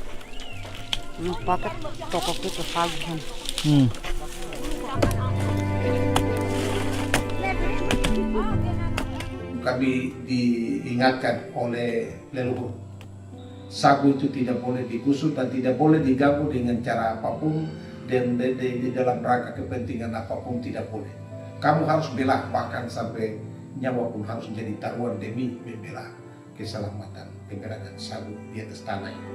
Pakai toko itu sagu. Kami diingatkan oleh leluhur, sagu itu tidak boleh digusur dan tidak boleh diganggu dengan cara apapun, dan di dalam rangka kepentingan apapun tidak boleh. Kamu harus bela, bahkan sampai nyawa pun harus menjadi taruhan demi membela keselamatan pergerakan sagu di atas tanah ini.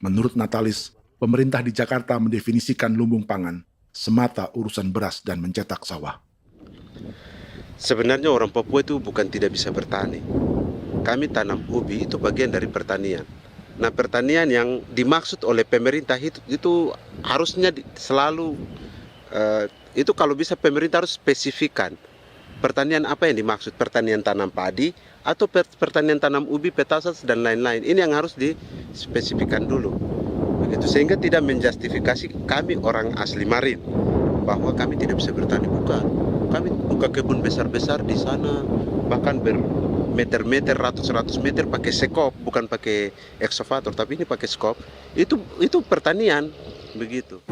Menurut Natalis, pemerintah di Jakarta mendefinisikan lumbung pangan semata urusan beras dan mencetak sawah. Sebenarnya orang Papua itu bukan tidak bisa bertani. Kami tanam ubi itu bagian dari pertanian. Nah, pertanian yang dimaksud oleh pemerintah itu harusnya selalu itu kalau bisa pemerintah harus spesifikkan pertanian apa yang dimaksud, pertanian tanam padi atau pertanian tanam ubi, petasan dan lain-lain. Ini yang harus dispesifikkan dulu. Begitu, sehingga tidak menjustifikasi kami orang asli Marin bahwa kami tidak bisa bertani. Bukan. Kami buka kebun besar-besar di sana, bahkan bermeter-meter, ratus-ratus meter pakai sekop, bukan pakai ekskavator, tapi ini pakai skop. Itu pertanian, begitu.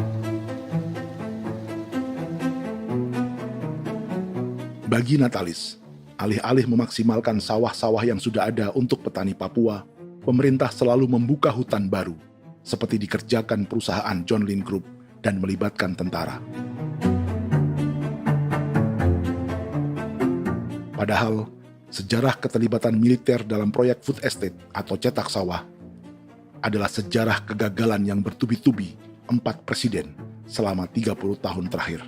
Bagi Natalis, alih-alih memaksimalkan sawah-sawah yang sudah ada untuk petani Papua, pemerintah selalu membuka hutan baru, seperti dikerjakan perusahaan John Lynn Group dan melibatkan tentara. Padahal, sejarah keterlibatan militer dalam proyek food estate atau cetak sawah adalah sejarah kegagalan yang bertubi-tubi 4 presiden selama 30 tahun terakhir.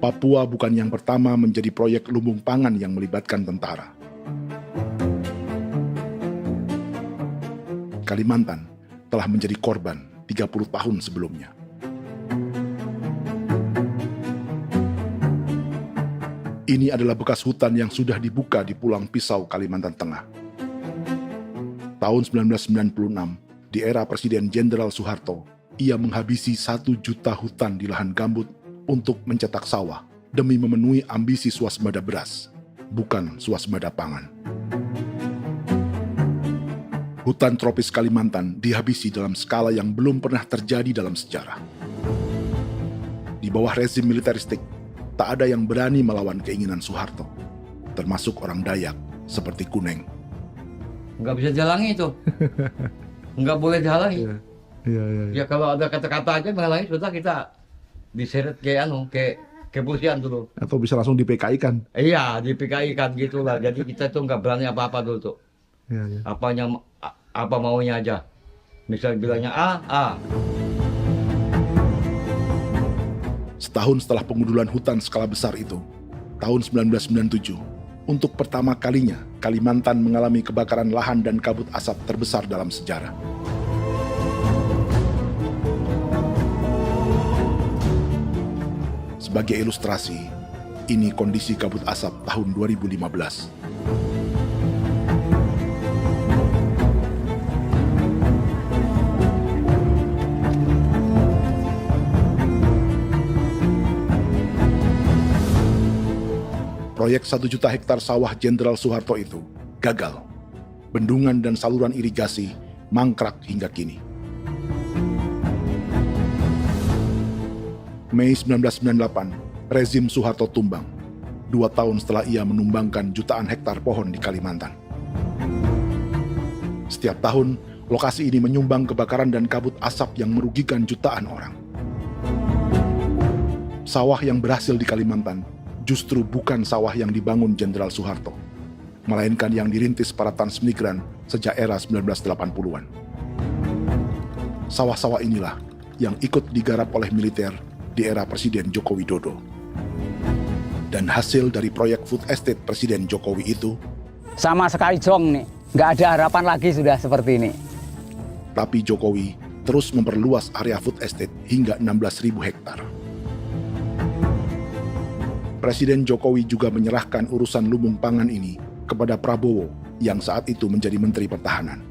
Papua bukan yang pertama menjadi proyek lumbung pangan yang melibatkan tentara. Kalimantan telah menjadi korban 30 tahun sebelumnya. Ini adalah bekas hutan yang sudah dibuka di Pulang Pisau, Kalimantan Tengah. Tahun 1996, di era Presiden Jenderal Soeharto, ia menghabisi 1 juta hutan di lahan gambut untuk mencetak sawah demi memenuhi ambisi swasembada beras, bukan swasembada pangan. Hutan tropis Kalimantan dihabisi dalam skala yang belum pernah terjadi dalam sejarah. Di bawah rezim militeristik, tak ada yang berani melawan keinginan Soeharto, termasuk orang Dayak seperti Kuneng. Nggak bisa dihalangi itu. Nggak boleh dihalangi. Ya kalau ada kata-kata aja menghalangi, sudah kita diseret ke kepolisian dulu. Atau bisa langsung di PKI-kan. Iya, di PKI-kan gitulah. Jadi kita tuh nggak berani apa-apa dulu tuh. Apa maunya aja. Misal bilangnya A. Setahun setelah pengundulan hutan skala besar itu, tahun 1997, untuk pertama kalinya Kalimantan mengalami kebakaran lahan dan kabut asap terbesar dalam sejarah. Sebagai ilustrasi, ini kondisi kabut asap tahun 2015. Proyek 1 juta hektar sawah Jenderal Soeharto itu gagal. Bendungan dan saluran irigasi mangkrak hingga kini. Mei 1998, rezim Soeharto tumbang, 2 tahun setelah ia menumbangkan jutaan hektar pohon di Kalimantan. Setiap tahun, lokasi ini menyumbang kebakaran dan kabut asap yang merugikan jutaan orang. Sawah yang berhasil di Kalimantan justru bukan sawah yang dibangun Jenderal Soeharto, melainkan yang dirintis para transmigran sejak era 1980-an. Sawah-sawah inilah yang ikut digarap oleh militer di era Presiden Joko Widodo. Dan hasil dari proyek food estate Presiden Jokowi itu sama sekali jong nih, nggak ada harapan lagi sudah seperti ini. Tapi Jokowi terus memperluas area food estate hingga 16.000 hektar. Presiden Jokowi juga menyerahkan urusan lumbung pangan ini kepada Prabowo yang saat itu menjadi Menteri Pertahanan.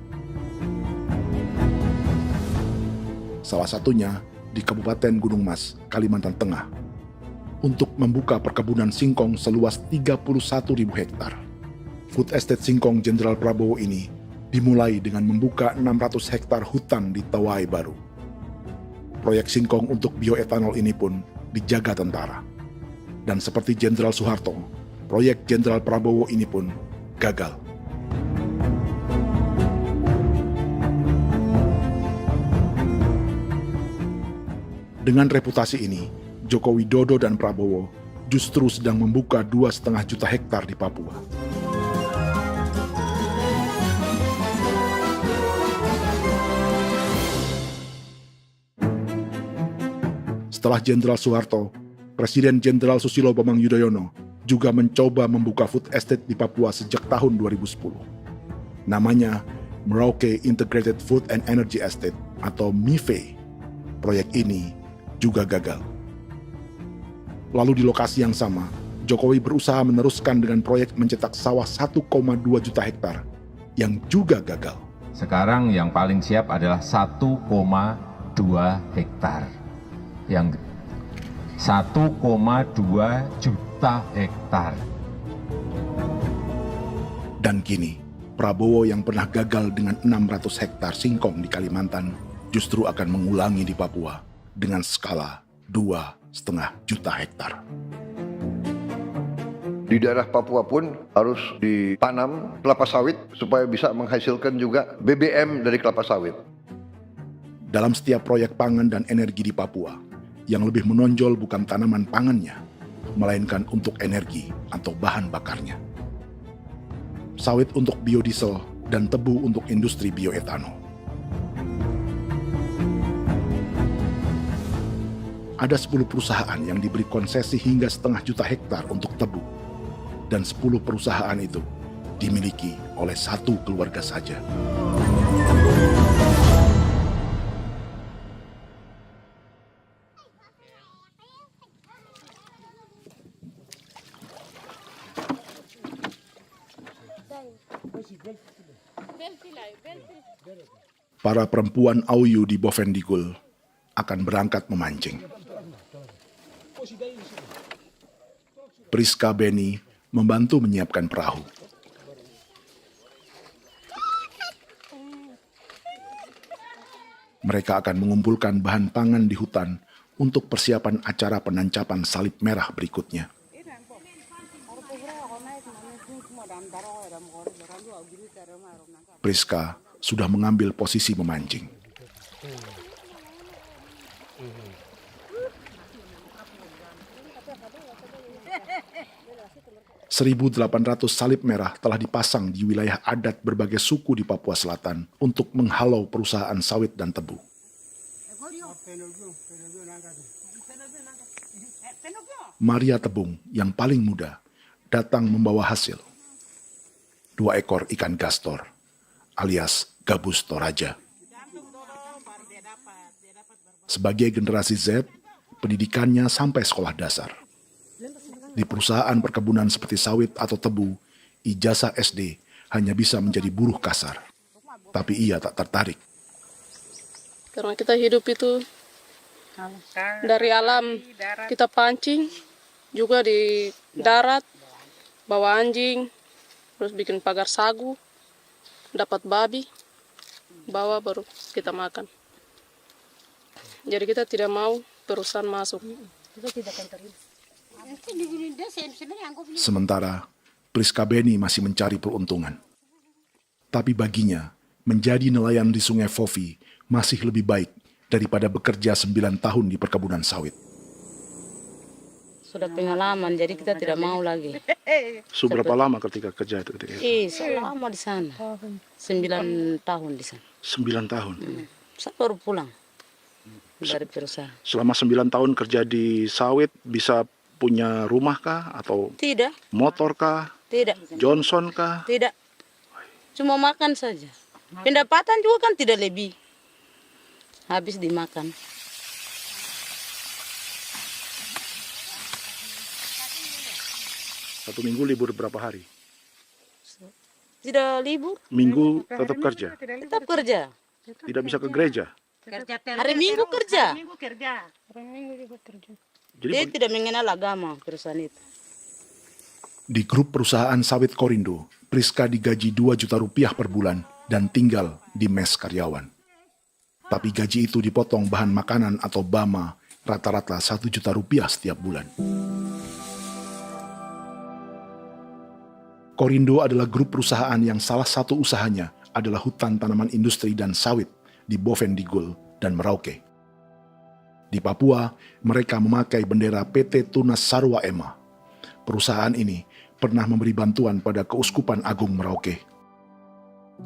Salah satunya di Kabupaten Gunung Mas, Kalimantan Tengah, untuk membuka perkebunan singkong seluas 31.000 hektar. Food Estate Singkong Jenderal Prabowo ini dimulai dengan membuka 600 hektar hutan di Tawai Baru. Proyek singkong untuk bioetanol ini pun dijaga tentara. Dan seperti Jenderal Soeharto, proyek Jenderal Prabowo ini pun gagal. Dengan reputasi ini, Joko Widodo dan Prabowo justru sedang membuka 2,5 juta hektar di Papua. Setelah Jenderal Soeharto, Presiden Jenderal Susilo Bambang Yudhoyono juga mencoba membuka food estate di Papua sejak tahun 2010. Namanya Merauke Integrated Food and Energy Estate atau MIFE. Proyek ini juga gagal. Lalu di lokasi yang sama, Jokowi berusaha meneruskan dengan proyek mencetak sawah 1,2 juta hektar yang juga gagal. Sekarang yang paling siap adalah 1,2 hektar. Yang 1,2 juta hektar. Dan kini, Prabowo yang pernah gagal dengan 600 hektar singkong di Kalimantan justru akan mengulangi di Papua dengan skala 2,5 juta hektar. Di daerah Papua pun harus ditanam kelapa sawit supaya bisa menghasilkan juga BBM dari kelapa sawit. Dalam setiap proyek pangan dan energi di Papua, yang lebih menonjol bukan tanaman pangannya, melainkan untuk energi atau bahan bakarnya. Sawit untuk biodiesel dan tebu untuk industri bioetanol. Ada 10 perusahaan yang diberi konsesi hingga 0,5 juta hektar untuk tebu. Dan 10 perusahaan itu dimiliki oleh satu keluarga saja. Para perempuan Auyu di Bovendigul akan berangkat memancing. Priska Beni membantu menyiapkan perahu. Mereka akan mengumpulkan bahan pangan di hutan untuk persiapan acara penancapan salib merah berikutnya. Priska sudah mengambil posisi memancing. .800 salib merah telah dipasang di wilayah adat berbagai suku di Papua Selatan untuk menghalau perusahaan sawit dan tebu. Maria Tebung yang paling muda datang membawa hasil. 2 ekor ikan gastor alias gabus toraja. Sebagai generasi Z, pendidikannya sampai sekolah dasar. Di perusahaan perkebunan seperti sawit atau tebu, ijazah SD hanya bisa menjadi buruh kasar. Tapi ia tak tertarik. Karena kita hidup itu dari alam, kita pancing, juga di darat, bawa anjing, terus bikin pagar sagu, dapat babi, bawa baru kita makan. Jadi kita tidak mau perusahaan masuk. Sementara Priska Beni masih mencari peruntungan. Tapi baginya, menjadi nelayan di Sungai Fofi masih lebih baik daripada bekerja 9 tahun di perkebunan sawit. sudah pengalaman, jadi kita tidak mau lagi. Seberapa lama ketika kerja itu? Selama di sana. 9 tahun di sana. 9 tahun? Saya baru pulang dari perusahaan. Selama 9 tahun kerja di sawit, bisa punya rumah kah? Atau Tidak. motor kah? Tidak. Johnson kah? Tidak. Cuma makan saja. Pendapatan juga kan tidak lebih. Habis dimakan. Satu minggu libur berapa hari? Tidak libur. Minggu tetap kerja? Tetap kerja. Tidak bisa ke gereja? Hari Minggu kerja. Hari Minggu juga kerja. Dia tidak mengenal agama perusahaan itu. Di grup perusahaan sawit Korindo, Priska digaji 2 juta rupiah per bulan dan tinggal di mes karyawan. Tapi gaji itu dipotong bahan makanan atau BAMA rata-rata 1 juta rupiah setiap bulan. Korindo adalah grup perusahaan yang salah satu usahanya adalah hutan tanaman industri dan sawit di Bovendigul dan Merauke. Di Papua, mereka memakai bendera PT Tunas Sarwa Ema. Perusahaan ini pernah memberi bantuan pada Keuskupan Agung Merauke.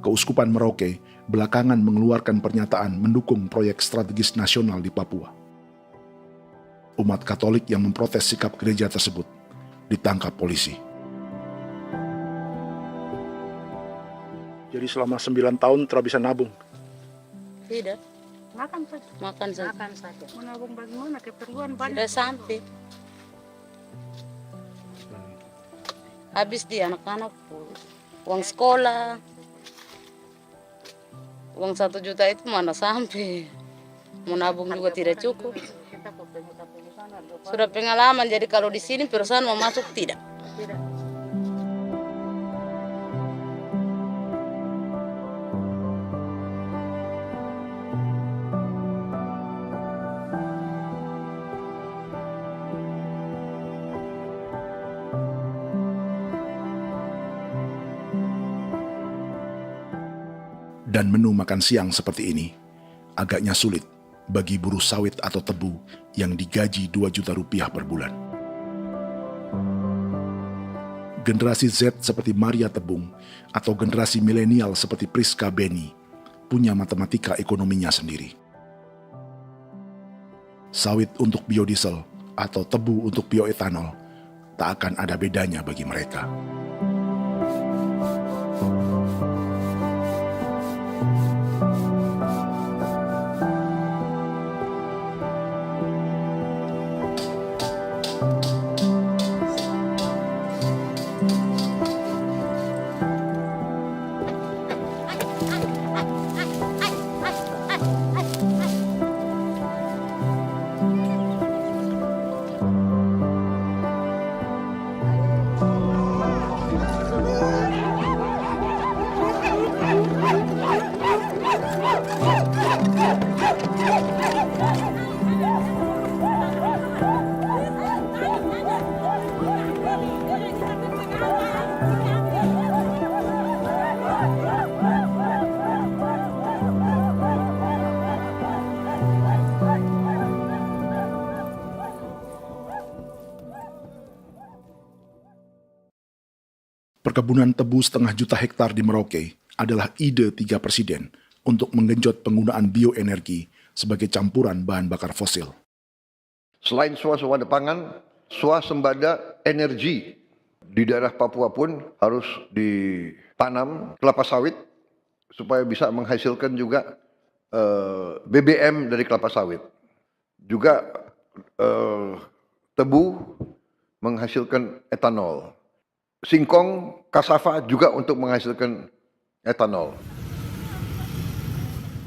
Keuskupan Merauke belakangan mengeluarkan pernyataan mendukung proyek strategis nasional di Papua. Umat Katolik yang memprotes sikap gereja tersebut ditangkap polisi. Jadi selama 9 tahun tidak bisa nabung? Tidak. Makan saja. Makan saja. Makan saja. Menabung bagaimana keperluan banyak. Tidak sampai. Habis di anak-anak uang sekolah. Uang 1 juta itu mana sampai. Menabung juga tidak cukup. Sudah pengalaman, jadi kalau di sini perusahaan mau masuk tidak. Dan menu makan siang seperti ini agaknya sulit bagi buruh sawit atau tebu yang digaji 2 juta rupiah per bulan. Generasi Z seperti Maria Tebung atau generasi milenial seperti Priska Beni punya matematika ekonominya sendiri. Sawit untuk biodiesel atau tebu untuk bioetanol tak akan ada bedanya bagi mereka. Perkebunan tebu 1,5 juta hektar di Merauke adalah ide 3 presiden untuk menggenjot penggunaan bioenergi sebagai campuran bahan bakar fosil. Selain swasembada pangan, swasembada energi di daerah Papua pun harus ditanam kelapa sawit supaya bisa menghasilkan juga BBM dari kelapa sawit. Juga tebu menghasilkan etanol. Singkong, kasava juga untuk menghasilkan etanol.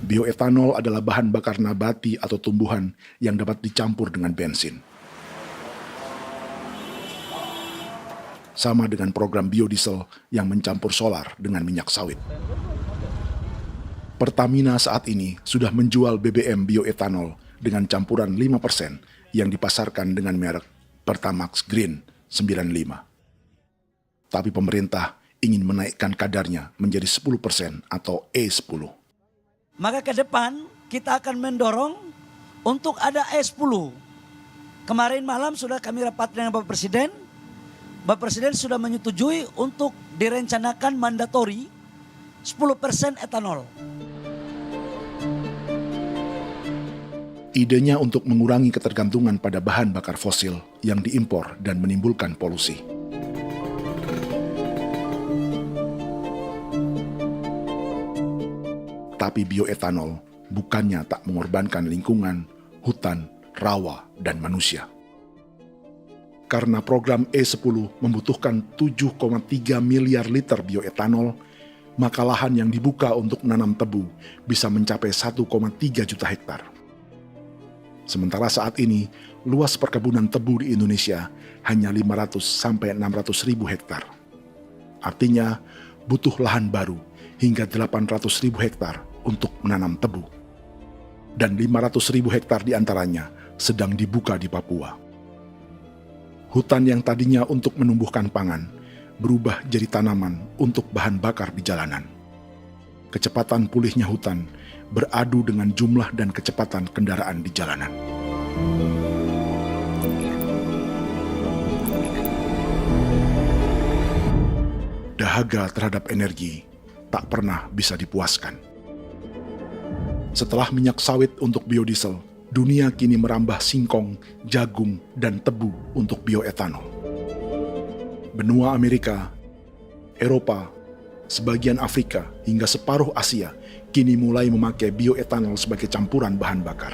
Bioetanol adalah bahan bakar nabati atau tumbuhan yang dapat dicampur dengan bensin. Sama dengan program biodiesel yang mencampur solar dengan minyak sawit. Pertamina saat ini sudah menjual BBM bioetanol dengan campuran 5% yang dipasarkan dengan merek Pertamax Green 95. Tapi pemerintah ingin menaikkan kadarnya menjadi 10% atau E10. Maka ke depan kita akan mendorong untuk ada E10. Kemarin malam sudah kami rapat dengan Bapak Presiden. Bapak Presiden sudah menyetujui untuk direncanakan mandatori 10% etanol. Idenya untuk mengurangi ketergantungan pada bahan bakar fosil yang diimpor dan menimbulkan polusi. Tapi bioetanol bukannya tak mengorbankan lingkungan, hutan, rawa, dan manusia. Karena program E10 membutuhkan 7,3 miliar liter bioetanol, maka lahan yang dibuka untuk menanam tebu bisa mencapai 1,3 juta hektar. Sementara saat ini, luas perkebunan tebu di Indonesia hanya 500 sampai 600 ribu hektar. Artinya, butuh lahan baru hingga 800 ribu hektar untuk menanam tebu. Dan 500 ribu hektar diantaranya sedang dibuka di Papua. Hutan yang tadinya untuk menumbuhkan pangan berubah jadi tanaman untuk bahan bakar di jalanan. Kecepatan pulihnya hutan beradu dengan jumlah dan kecepatan kendaraan di jalanan. Dahaga terhadap energi tak pernah bisa dipuaskan. Setelah minyak sawit untuk biodiesel, dunia kini merambah singkong, jagung, dan tebu untuk bioetanol. Benua Amerika, Eropa, sebagian Afrika, hingga separuh Asia kini mulai memakai bioetanol sebagai campuran bahan bakar.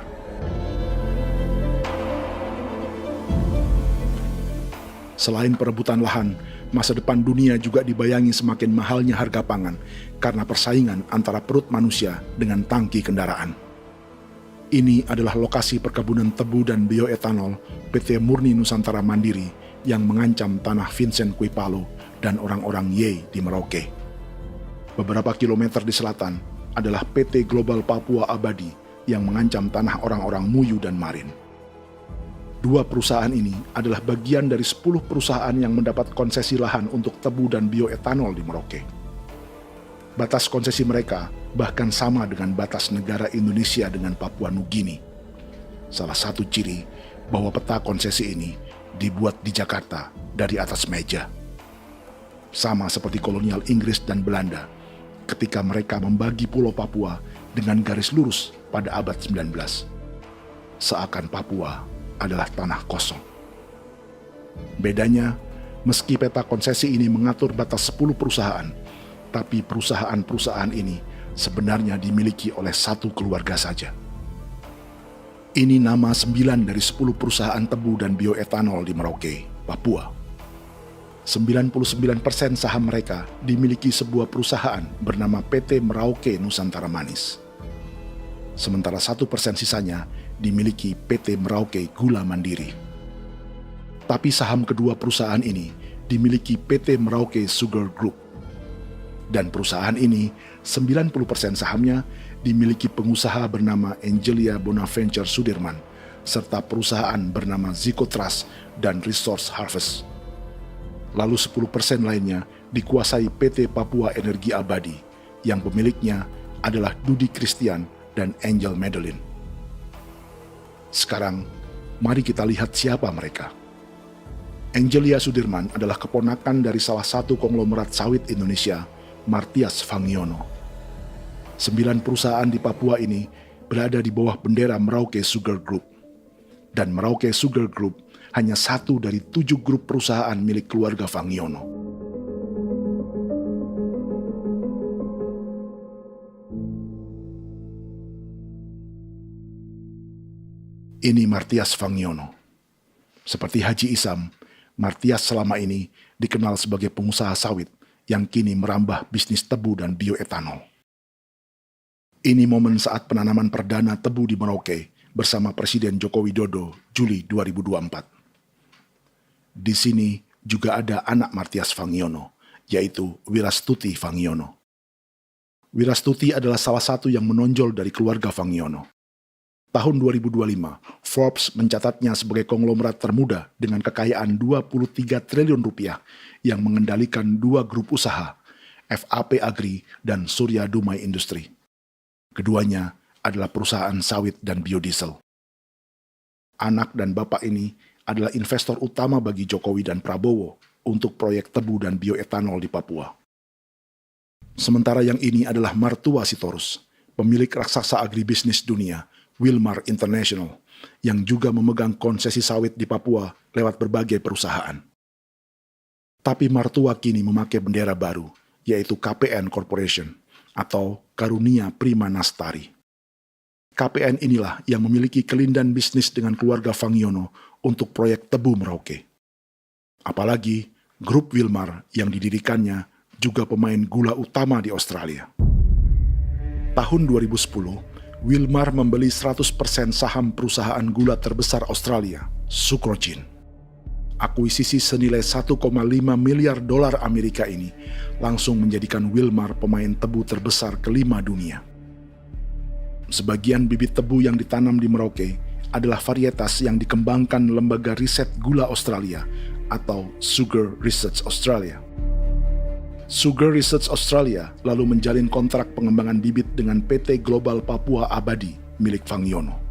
Selain perebutan lahan, masa depan dunia juga dibayangi semakin mahalnya harga pangan karena persaingan antara perut manusia dengan tangki kendaraan. Ini adalah lokasi perkebunan tebu dan bioetanol PT Murni Nusantara Mandiri yang mengancam tanah Vincent Quipalo dan orang-orang Ye di Merauke. Beberapa kilometer di selatan adalah PT Global Papua Abadi yang mengancam tanah orang-orang Muyu dan Marin. Dua perusahaan ini adalah bagian dari 10 perusahaan yang mendapat konsesi lahan untuk tebu dan bioetanol di Merauke. Batas konsesi mereka bahkan sama dengan batas negara Indonesia dengan Papua Nugini. Salah satu ciri bahwa peta konsesi ini dibuat di Jakarta dari atas meja. Sama seperti kolonial Inggris dan Belanda ketika mereka membagi Pulau Papua dengan garis lurus pada abad 19. Seakan Papua adalah tanah kosong. Bedanya, meski peta konsesi ini mengatur batas 10 perusahaan, tapi perusahaan-perusahaan ini sebenarnya dimiliki oleh satu keluarga saja. Ini nama 9 dari 10 perusahaan tebu dan bioetanol di Merauke, Papua. 99% saham mereka dimiliki sebuah perusahaan bernama PT Merauke Nusantara Manis. Sementara 1% sisanya dimiliki PT Merauke Gula Mandiri. Tapi saham kedua perusahaan ini dimiliki PT Merauke Sugar Group. Dan perusahaan ini, 90% sahamnya dimiliki pengusaha bernama Angelia Bonaventure Sudirman, serta perusahaan bernama Zico Trust dan Resource Harvest. Lalu 10% lainnya dikuasai PT Papua Energi Abadi, yang pemiliknya adalah Dudi Christian dan Angel Madeline. Sekarang, mari kita lihat siapa mereka. Angelia Sudirman adalah keponakan dari salah satu konglomerat sawit Indonesia, Martias Fangiono. 9 perusahaan di Papua ini berada di bawah bendera Merauke Sugar Group. Dan Merauke Sugar Group hanya satu dari 7 grup perusahaan milik keluarga Fangiono. Ini Martias Fangiono. Seperti Haji Isam, Martias selama ini dikenal sebagai pengusaha sawit yang kini merambah bisnis tebu dan bioetanol. Ini momen saat penanaman perdana tebu di Merauke bersama Presiden Joko Widodo Juli 2024. Di sini juga ada anak Martias Fangiono, yaitu Wirastuti Fangiono. Wirastuti adalah salah satu yang menonjol dari keluarga Fangiono. Tahun 2025, Forbes mencatatnya sebagai konglomerat termuda dengan kekayaan 23 triliun rupiah yang mengendalikan 2 grup usaha, FAP Agri dan Surya Dumai Industri. Keduanya adalah perusahaan sawit dan biodiesel. Anak dan bapak ini adalah investor utama bagi Jokowi dan Prabowo untuk proyek tebu dan bioetanol di Papua. Sementara yang ini adalah mertua Sitorus, pemilik raksasa agribisnis dunia, Wilmar International, yang juga memegang konsesi sawit di Papua lewat berbagai perusahaan. Tapi mertua kini memakai bendera baru, yaitu KPN Corporation atau Karunia Prima Nastari. KPN inilah yang memiliki kelindan bisnis dengan keluarga Fangiono untuk proyek tebu Merauke. Apalagi grup Wilmar yang didirikannya juga pemain gula utama di Australia. Tahun 2010, Wilmar membeli 100% saham perusahaan gula terbesar Australia, Sucrogin. Akuisisi senilai 1,5 miliar dolar Amerika ini langsung menjadikan Wilmar pemain tebu terbesar kelima dunia. Sebagian bibit tebu yang ditanam di Merauke adalah varietas yang dikembangkan Lembaga Riset Gula Australia atau Sugar Research Australia. Sugar Research Australia lalu menjalin kontrak pengembangan bibit dengan PT Global Papua Abadi milik Fangiono.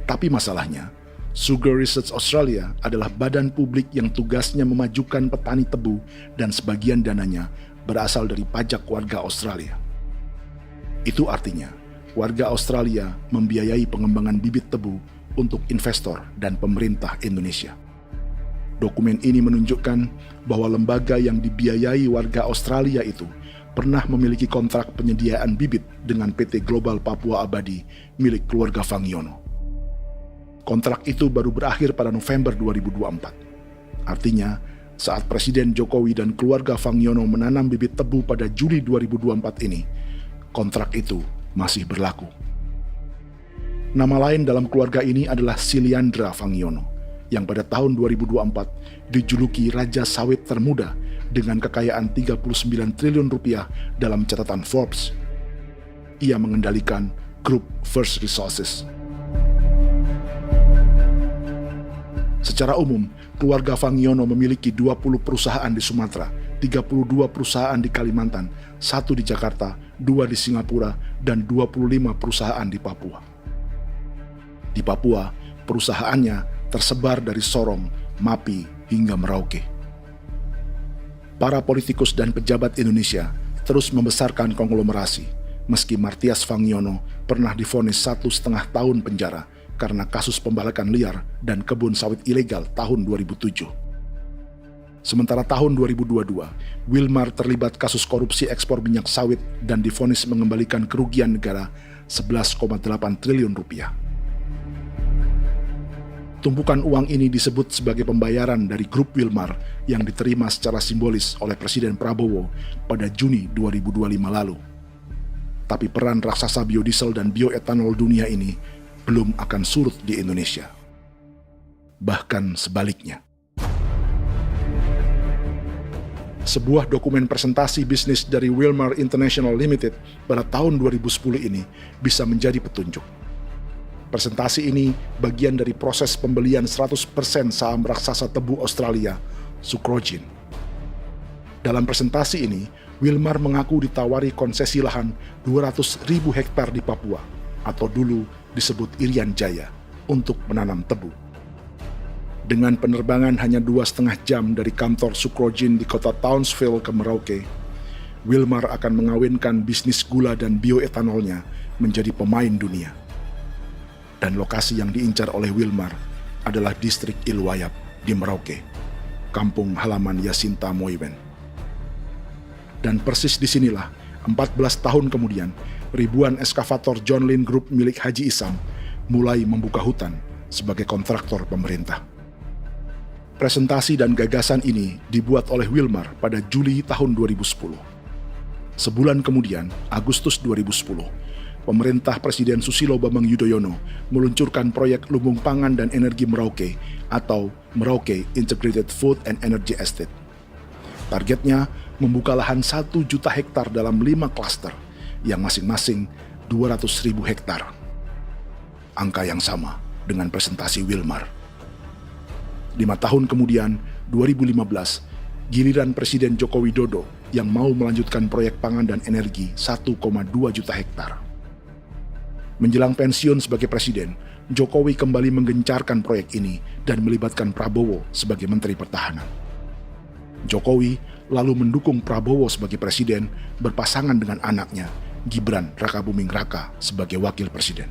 Tapi masalahnya, Sugar Research Australia adalah badan publik yang tugasnya memajukan petani tebu dan sebagian dananya berasal dari pajak warga Australia. Itu artinya, warga Australia membiayai pengembangan bibit tebu untuk investor dan pemerintah Indonesia. Dokumen ini menunjukkan bahwa lembaga yang dibiayai warga Australia itu pernah memiliki kontrak penyediaan bibit dengan PT Global Papua Abadi milik keluarga Fangiono. Kontrak itu baru berakhir pada November 2024. Artinya, saat Presiden Jokowi dan keluarga Fangiono menanam bibit tebu pada Juli 2024 ini, kontrak itu masih berlaku. Nama lain dalam keluarga ini adalah Siliandra Fangiono, yang pada tahun 2024 dijuluki Raja Sawit Termuda dengan kekayaan 39 triliun rupiah dalam catatan Forbes. Ia mengendalikan grup First Resources. Secara umum, keluarga Fangiono memiliki 20 perusahaan di Sumatera, 32 perusahaan di Kalimantan, 1 di Jakarta, 2 di Singapura, dan 25 perusahaan di Papua. Di Papua, perusahaannya tersebar dari Sorong, Mapi, hingga Merauke. Para politikus dan pejabat Indonesia terus membesarkan konglomerasi, meski Martias Fangiono pernah divonis 1,5 tahun penjara karena kasus pembalakan liar dan kebun sawit ilegal tahun 2007. Sementara tahun 2022, Wilmar terlibat kasus korupsi ekspor minyak sawit dan divonis mengembalikan kerugian negara 11,8 triliun rupiah. Tumpukan uang ini disebut sebagai pembayaran dari grup Wilmar yang diterima secara simbolis oleh Presiden Prabowo pada Juni 2025 lalu. Tapi peran raksasa biodiesel dan bioetanol dunia ini belum akan surut di Indonesia. Bahkan sebaliknya. Sebuah dokumen presentasi bisnis dari Wilmar International Limited pada tahun 2010 ini bisa menjadi petunjuk. Presentasi ini bagian dari proses pembelian 100% saham raksasa tebu Australia, Sucrogin. Dalam presentasi ini, Wilmar mengaku ditawari konsesi lahan 200.000 hektar di Papua, atau dulu disebut Irian Jaya, untuk menanam tebu. Dengan penerbangan hanya 2,5 jam dari kantor Sucrogin di kota Townsville ke Merauke, Wilmar akan mengawinkan bisnis gula dan bioetanolnya menjadi pemain dunia. Dan lokasi yang diincar oleh Wilmar adalah distrik Ilwayap di Merauke, kampung halaman Yasinta Moiwen. Dan persis disinilah, 14 tahun kemudian, ribuan eskavator John Lynn Group milik Haji Isam mulai membuka hutan sebagai kontraktor pemerintah. Presentasi dan gagasan ini dibuat oleh Wilmar pada Juli tahun 2010. Sebulan kemudian, Agustus 2010, pemerintah Presiden Susilo Bambang Yudhoyono meluncurkan proyek Lumbung Pangan dan Energi Merauke atau Merauke Integrated Food and Energy Estate. Targetnya membuka lahan 1 juta hektar dalam 5 klaster yang masing-masing 200.000 hektar. Angka yang sama dengan presentasi Wilmar. 5 tahun kemudian, 2015, giliran Presiden Joko Widodo yang mau melanjutkan proyek pangan dan energi 1,2 juta hektar. Menjelang pensiun sebagai presiden, Jokowi kembali menggencarkan proyek ini dan melibatkan Prabowo sebagai Menteri Pertahanan. Jokowi lalu mendukung Prabowo sebagai presiden berpasangan dengan anaknya, Gibran Rakabuming Raka sebagai wakil presiden.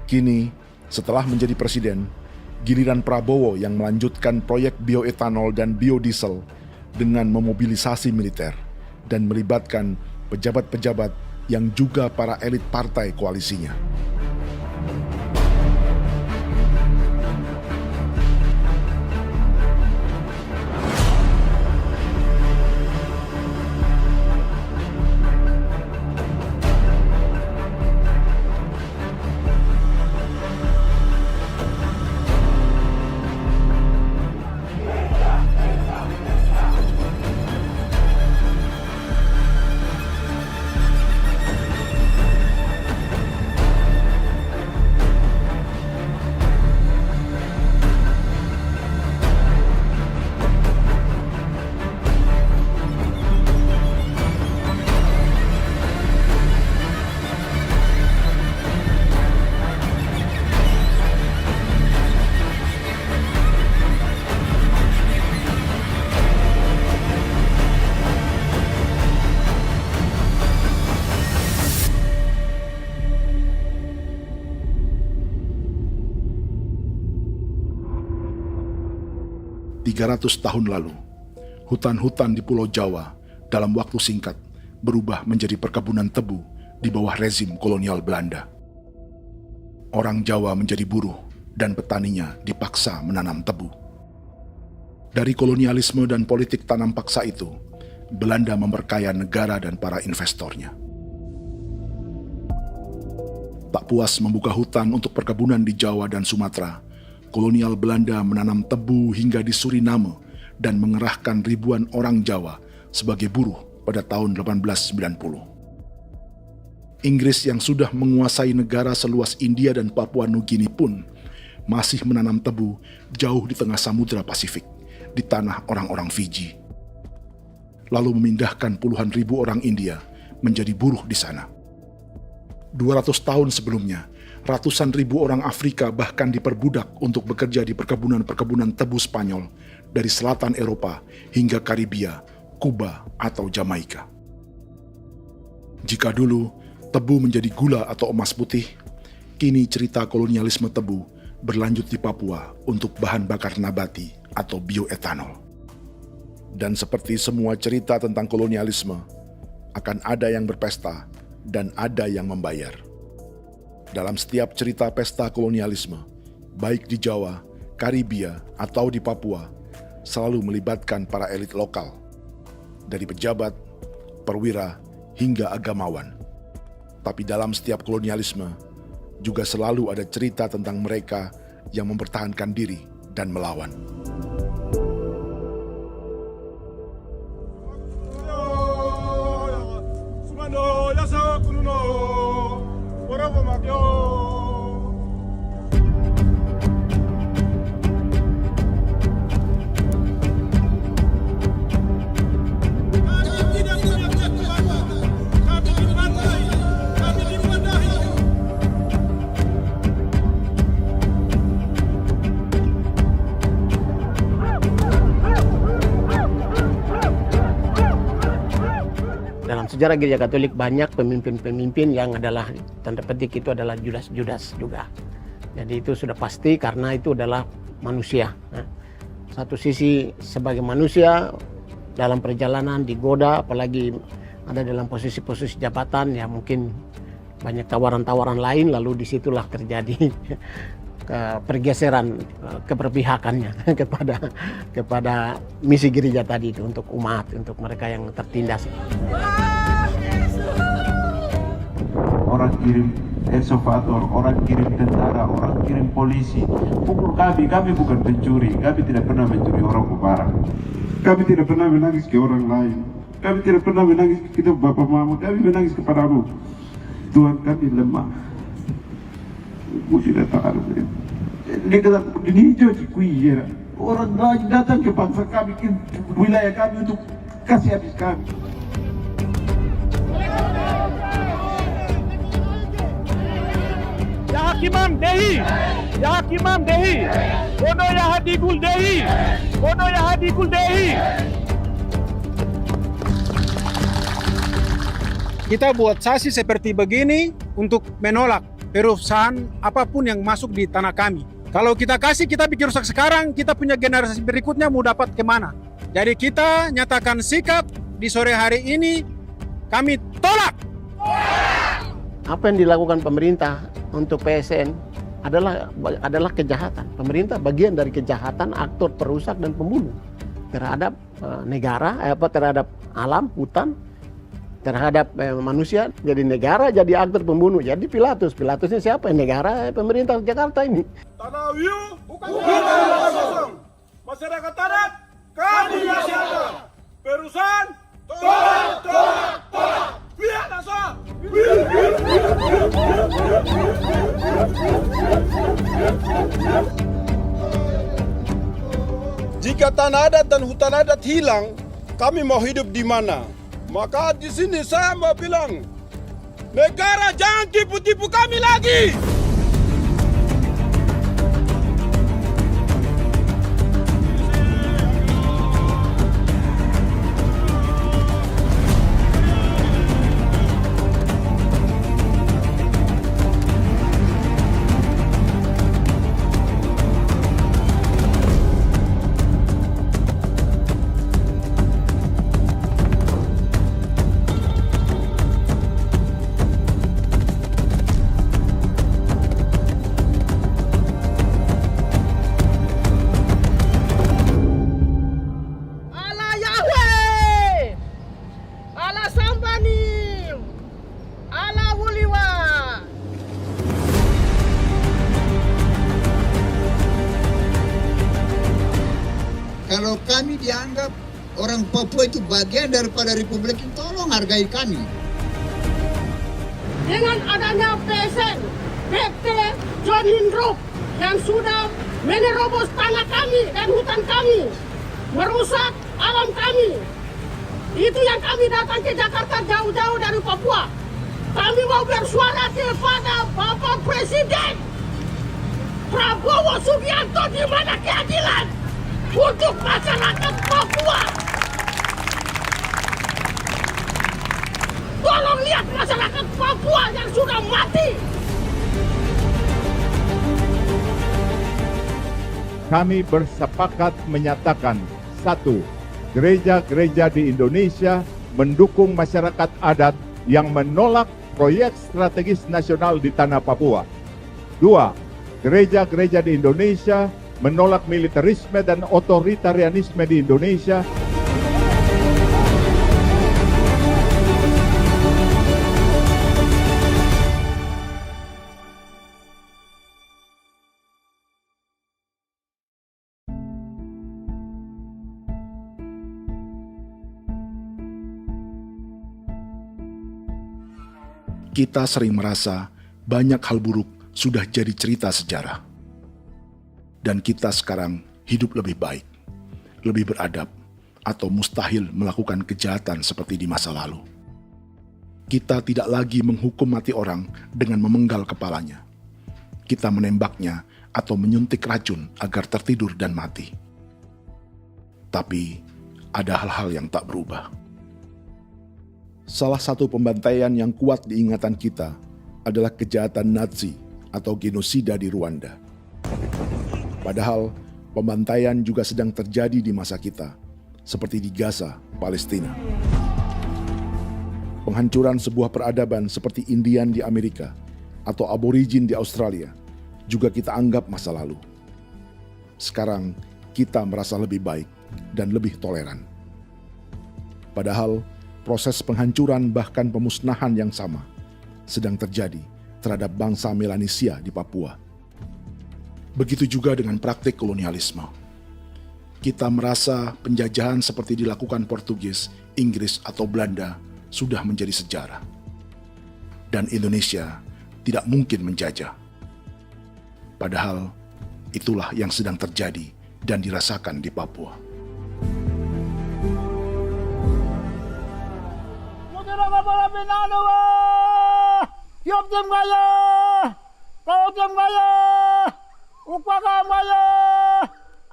Kini, setelah menjadi presiden, giliran Prabowo yang melanjutkan proyek bioetanol dan biodiesel dengan memobilisasi militer dan melibatkan pejabat-pejabat yang juga para elit partai koalisinya. ...300 tahun lalu, hutan-hutan di Pulau Jawa dalam waktu singkat berubah menjadi perkebunan tebu di bawah rezim kolonial Belanda. Orang Jawa menjadi buruh dan petaninya dipaksa menanam tebu. Dari kolonialisme dan politik tanam paksa itu, Belanda memperkaya negara dan para investornya. Tak puas membuka hutan untuk perkebunan di Jawa dan Sumatera, kolonial Belanda menanam tebu hingga di Suriname dan mengerahkan ribuan orang Jawa sebagai buruh pada tahun 1890. Inggris yang sudah menguasai negara seluas India dan Papua Nugini pun masih menanam tebu jauh di tengah Samudra Pasifik, di tanah orang-orang Fiji. Lalu memindahkan puluhan ribu orang India menjadi buruh di sana. 200 tahun sebelumnya, ratusan ribu orang Afrika bahkan diperbudak untuk bekerja di perkebunan-perkebunan tebu Spanyol dari selatan Eropa hingga Karibia, Kuba, atau Jamaika. Jika dulu tebu menjadi gula atau emas putih, kini cerita kolonialisme tebu berlanjut di Papua untuk bahan bakar nabati atau bioetanol. Dan seperti semua cerita tentang kolonialisme, akan ada yang berpesta dan ada yang membayar. Dalam setiap cerita pesta kolonialisme, baik di Jawa, Karibia, atau di Papua, selalu melibatkan para elit lokal, dari pejabat, perwira, hingga agamawan. Tapi dalam setiap kolonialisme, juga selalu ada cerita tentang mereka yang mempertahankan diri dan melawan. Dalam sejarah gereja Katolik banyak pemimpin-pemimpin yang adalah tanda petik itu adalah Judas juga. Jadi itu sudah pasti karena itu adalah manusia. Satu sisi sebagai manusia dalam perjalanan digoda, apalagi ada dalam posisi-posisi jabatan, ya mungkin banyak tawaran-tawaran lain, lalu disitulah terjadi pergeseran keberpihakannya kepada misi gereja tadi itu untuk umat, untuk mereka yang tertindas. Orang kirim eksavator, orang kirim tentara, orang kirim polisi. Pukul kami bukan pencuri, kami tidak pernah mencuri orang barang. Kami tidak pernah menangis ke orang lain. Kami tidak pernah menangis ke kita bapak mama, kami menangis kepadamu. Tuhan kami lemah. Aku tidak tahu. Dia kata, ini hijau cikui ya. Orang lain datang ke bangsa kami, ke wilayah kami untuk kasih habis kami. Ya Hakimam Dehi, Ya Hakimam Dehi, Bono Ya Hadikul Dehi, Bono Ya Hadikul Dehi. Kita buat sasi seperti begini untuk menolak perusahaan apapun yang masuk di tanah kami. Kalau kita kasih, kita bikin rusak sekarang, kita punya generasi berikutnya mau dapat kemana? Jadi kita nyatakan sikap di sore hari ini, kami tolak! Apa yang dilakukan pemerintah untuk PSN adalah kejahatan. Pemerintah bagian dari kejahatan, aktor perusak dan pembunuh terhadap negara, terhadap alam, hutan, terhadap manusia. Jadi negara jadi aktor pembunuh. Jadi Pilatusnya siapa? Negara, pemerintah Jakarta ini. Tanah Wiu bukan tanah kosong. Masyarakat adat kami rasakan. Perusahaan tolak. Biar langsung. Jika tanah adat dan hutan adat hilang, kami mau hidup di mana? Maka di sini saya mau bilang, negara jangan tipu-tipu kami lagi. Kalau kami dianggap orang Papua itu bagian daripada Republik ini, tolong hargai kami. Dengan adanya PSN, PT John Lindrop yang sudah menerobos tanah kami dan hutan kami, merusak alam kami. Itu yang kami datang ke Jakarta jauh-jauh dari Papua. Kami mau bersuara kepada Bapak Presiden Prabowo Subianto, di mana keadilan untuk masyarakat Papua. Tolong lihat masyarakat Papua yang sudah mati. Kami bersepakat menyatakan, 1. Gereja-gereja di Indonesia mendukung masyarakat adat yang menolak proyek strategis nasional di tanah Papua. 2. Gereja-gereja di Indonesia menolak militerisme dan otoritarianisme di Indonesia. Kita sering merasa banyak hal buruk sudah jadi cerita sejarah. Dan kita sekarang hidup lebih baik, lebih beradab, atau mustahil melakukan kejahatan seperti di masa lalu. Kita tidak lagi menghukum mati orang dengan memenggal kepalanya. Kita menembaknya atau menyuntik racun agar tertidur dan mati. Tapi ada hal-hal yang tak berubah. Salah satu pembantaian yang kuat di ingatan kita adalah kejahatan Nazi atau genosida di Rwanda. Padahal pembantaian juga sedang terjadi di masa kita, seperti di Gaza, Palestina. Penghancuran sebuah peradaban seperti Indian di Amerika atau aborigin di Australia juga kita anggap masa lalu. Sekarang kita merasa lebih baik dan lebih toleran. Padahal proses penghancuran bahkan pemusnahan yang sama sedang terjadi terhadap bangsa Melanesia di Papua. Begitu juga dengan praktik kolonialisme. Kita merasa penjajahan seperti dilakukan Portugis, Inggris, atau Belanda sudah menjadi sejarah. Dan Indonesia tidak mungkin menjajah. Padahal itulah yang sedang terjadi dan dirasakan di Papua. Kau yang maya, upaka maya,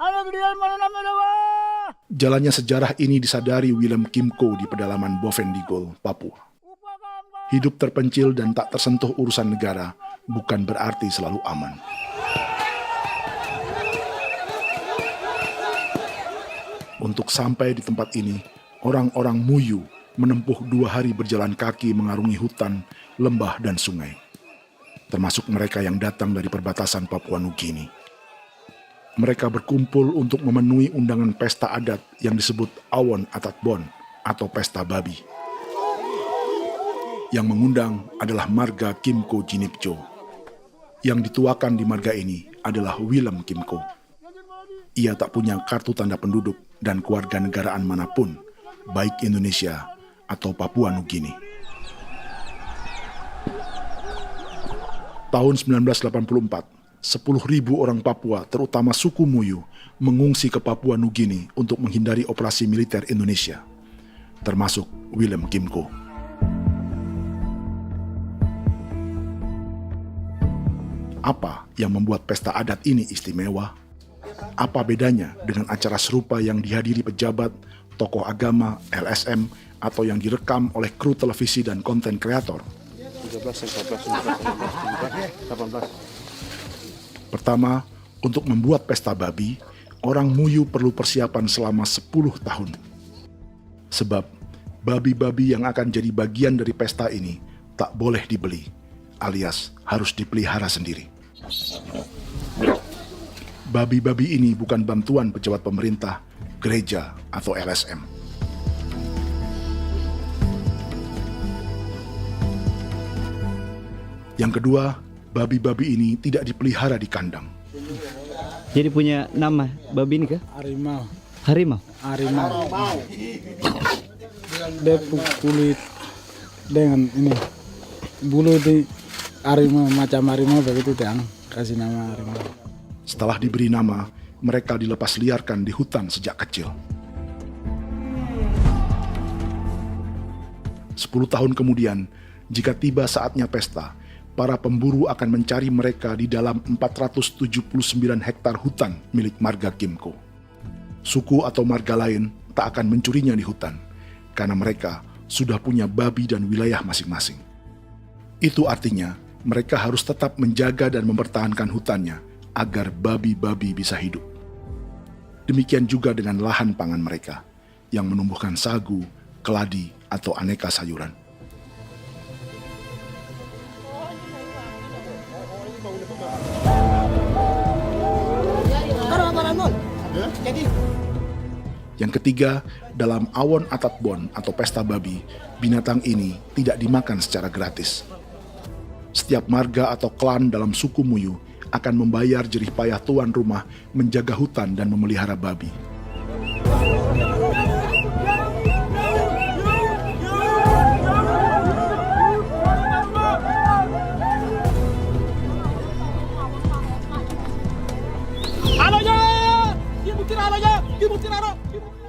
anak dia mana nama. Jalannya sejarah ini disadari Willem Kimco di pedalaman Bovendigol, Papua. Hidup terpencil dan tak tersentuh urusan negara bukan berarti selalu aman. Untuk sampai di tempat ini, orang-orang Muyu menempuh 2 hari berjalan kaki mengarungi hutan, lembah, dan sungai. Termasuk mereka yang datang dari perbatasan Papua Nugini. Mereka berkumpul untuk memenuhi undangan pesta adat yang disebut Awon Atatbon atau Pesta Babi. Yang mengundang adalah marga Kimco Jinipjo. Yang dituakan di marga ini adalah Willem Kimco. Ia tak punya kartu tanda penduduk dan kewarganegaraan manapun, baik Indonesia atau Papua Nugini. Tahun 1984, 10.000 orang Papua, terutama suku Muyu, mengungsi ke Papua Nugini untuk menghindari operasi militer Indonesia, termasuk Willem Kimco. Apa yang membuat pesta adat ini istimewa? Apa bedanya dengan acara serupa yang dihadiri pejabat, tokoh agama, LSM, atau yang direkam oleh kru televisi dan konten kreator? 18. Pertama, untuk membuat pesta babi, orang Muyu perlu persiapan selama 10 tahun. Sebab, babi-babi yang akan jadi bagian dari pesta ini tak boleh dibeli, alias harus dipelihara sendiri. Babi-babi ini bukan bantuan pejabat pemerintah, gereja, atau LSM. Yang kedua, babi-babi ini tidak dipelihara di kandang. Jadi punya nama babi ini kah? Harimau. Harimau? Harimau. Dia kulit dengan ini bulu di harimau, macam harimau begitu yang kasih nama harimau. Setelah diberi nama, mereka dilepas liarkan di hutan sejak kecil. 10 tahun kemudian, jika tiba saatnya pesta, para pemburu akan mencari mereka di dalam 479 hektar hutan milik marga Kimco. Suku atau marga lain tak akan mencurinya di hutan, karena mereka sudah punya babi dan wilayah masing-masing. Itu artinya mereka harus tetap menjaga dan mempertahankan hutannya agar babi-babi bisa hidup. Demikian juga dengan lahan pangan mereka, yang menumbuhkan sagu, keladi, atau aneka sayuran. Yang ketiga, dalam Awon Atatbon atau pesta babi, binatang ini tidak dimakan secara gratis. Setiap marga atau klan dalam suku Muyu akan membayar jerih payah tuan rumah menjaga hutan dan memelihara babi.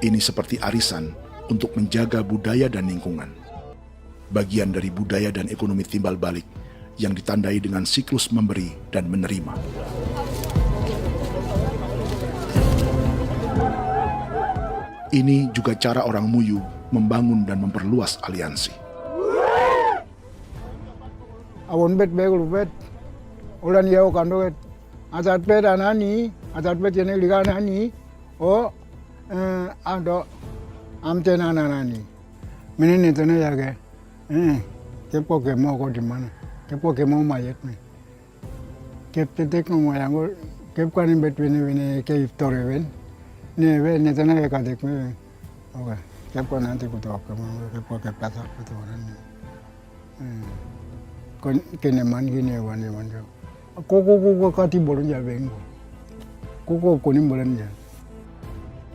Ini seperti arisan untuk menjaga budaya dan lingkungan. Bagian dari budaya dan ekonomi timbal balik yang ditandai dengan siklus memberi dan menerima. Ini juga cara orang Muyu membangun dan memperluas aliansi. Awon bet begul bet, ulan yau kando bet, asat bet anani, asat bet yang ligan anani, oh ado amten anani, menini tu na jaga, kepo kemo ko di mana. Kepo kemo mayat me. Kep tetek mo mayango kep kanin between ke iftore ven. Ne ve ne tana ke kadek me. Oke. Kep ko nanti ko tok mo kepo ke pasak to ran. Kon kene man gine wane wanjo. Koko kati bolon ja bengo. Koko konim bolon ja.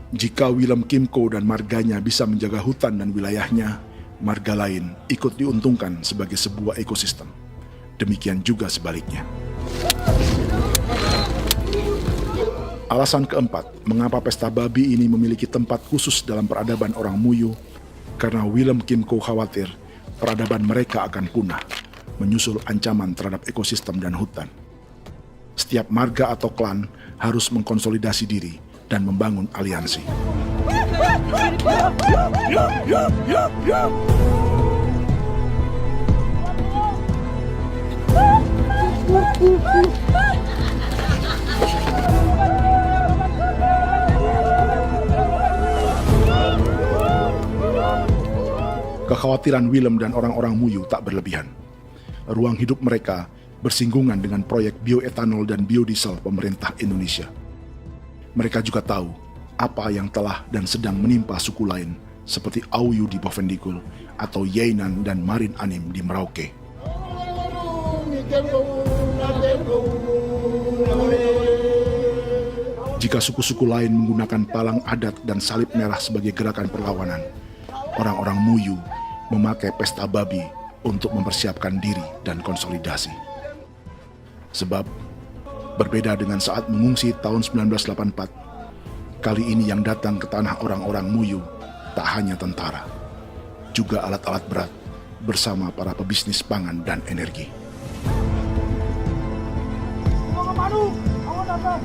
Jika Willem Kimco dan marganya bisa menjaga hutan dan wilayahnya, marga lain ikut diuntungkan sebagai sebuah ekosistem. Demikian juga sebaliknya. Alasan keempat, mengapa pesta babi ini memiliki tempat khusus dalam peradaban orang Muyu, karena Willem Kimco khawatir peradaban mereka akan punah, menyusul ancaman terhadap ekosistem dan hutan. Setiap marga atau klan harus mengkonsolidasi diri dan membangun aliansi. Kekhawatiran Willem dan orang-orang Muyu tak berlebihan. Ruang hidup mereka bersinggungan dengan proyek bioetanol dan biodiesel pemerintah Indonesia. Mereka juga tahu apa yang telah dan sedang menimpa suku lain seperti Auyu di Bovendigul atau Yainan dan Marin Anim di Merauke. Jika suku-suku lain menggunakan palang adat dan salib merah sebagai gerakan perlawanan, orang-orang Muyu memakai pesta babi untuk mempersiapkan diri dan konsolidasi. Sebab, berbeda dengan saat mengungsi tahun 1984, kali ini yang datang ke tanah orang-orang Muyu tak hanya tentara, juga alat-alat berat bersama para pebisnis pangan dan energi. Awan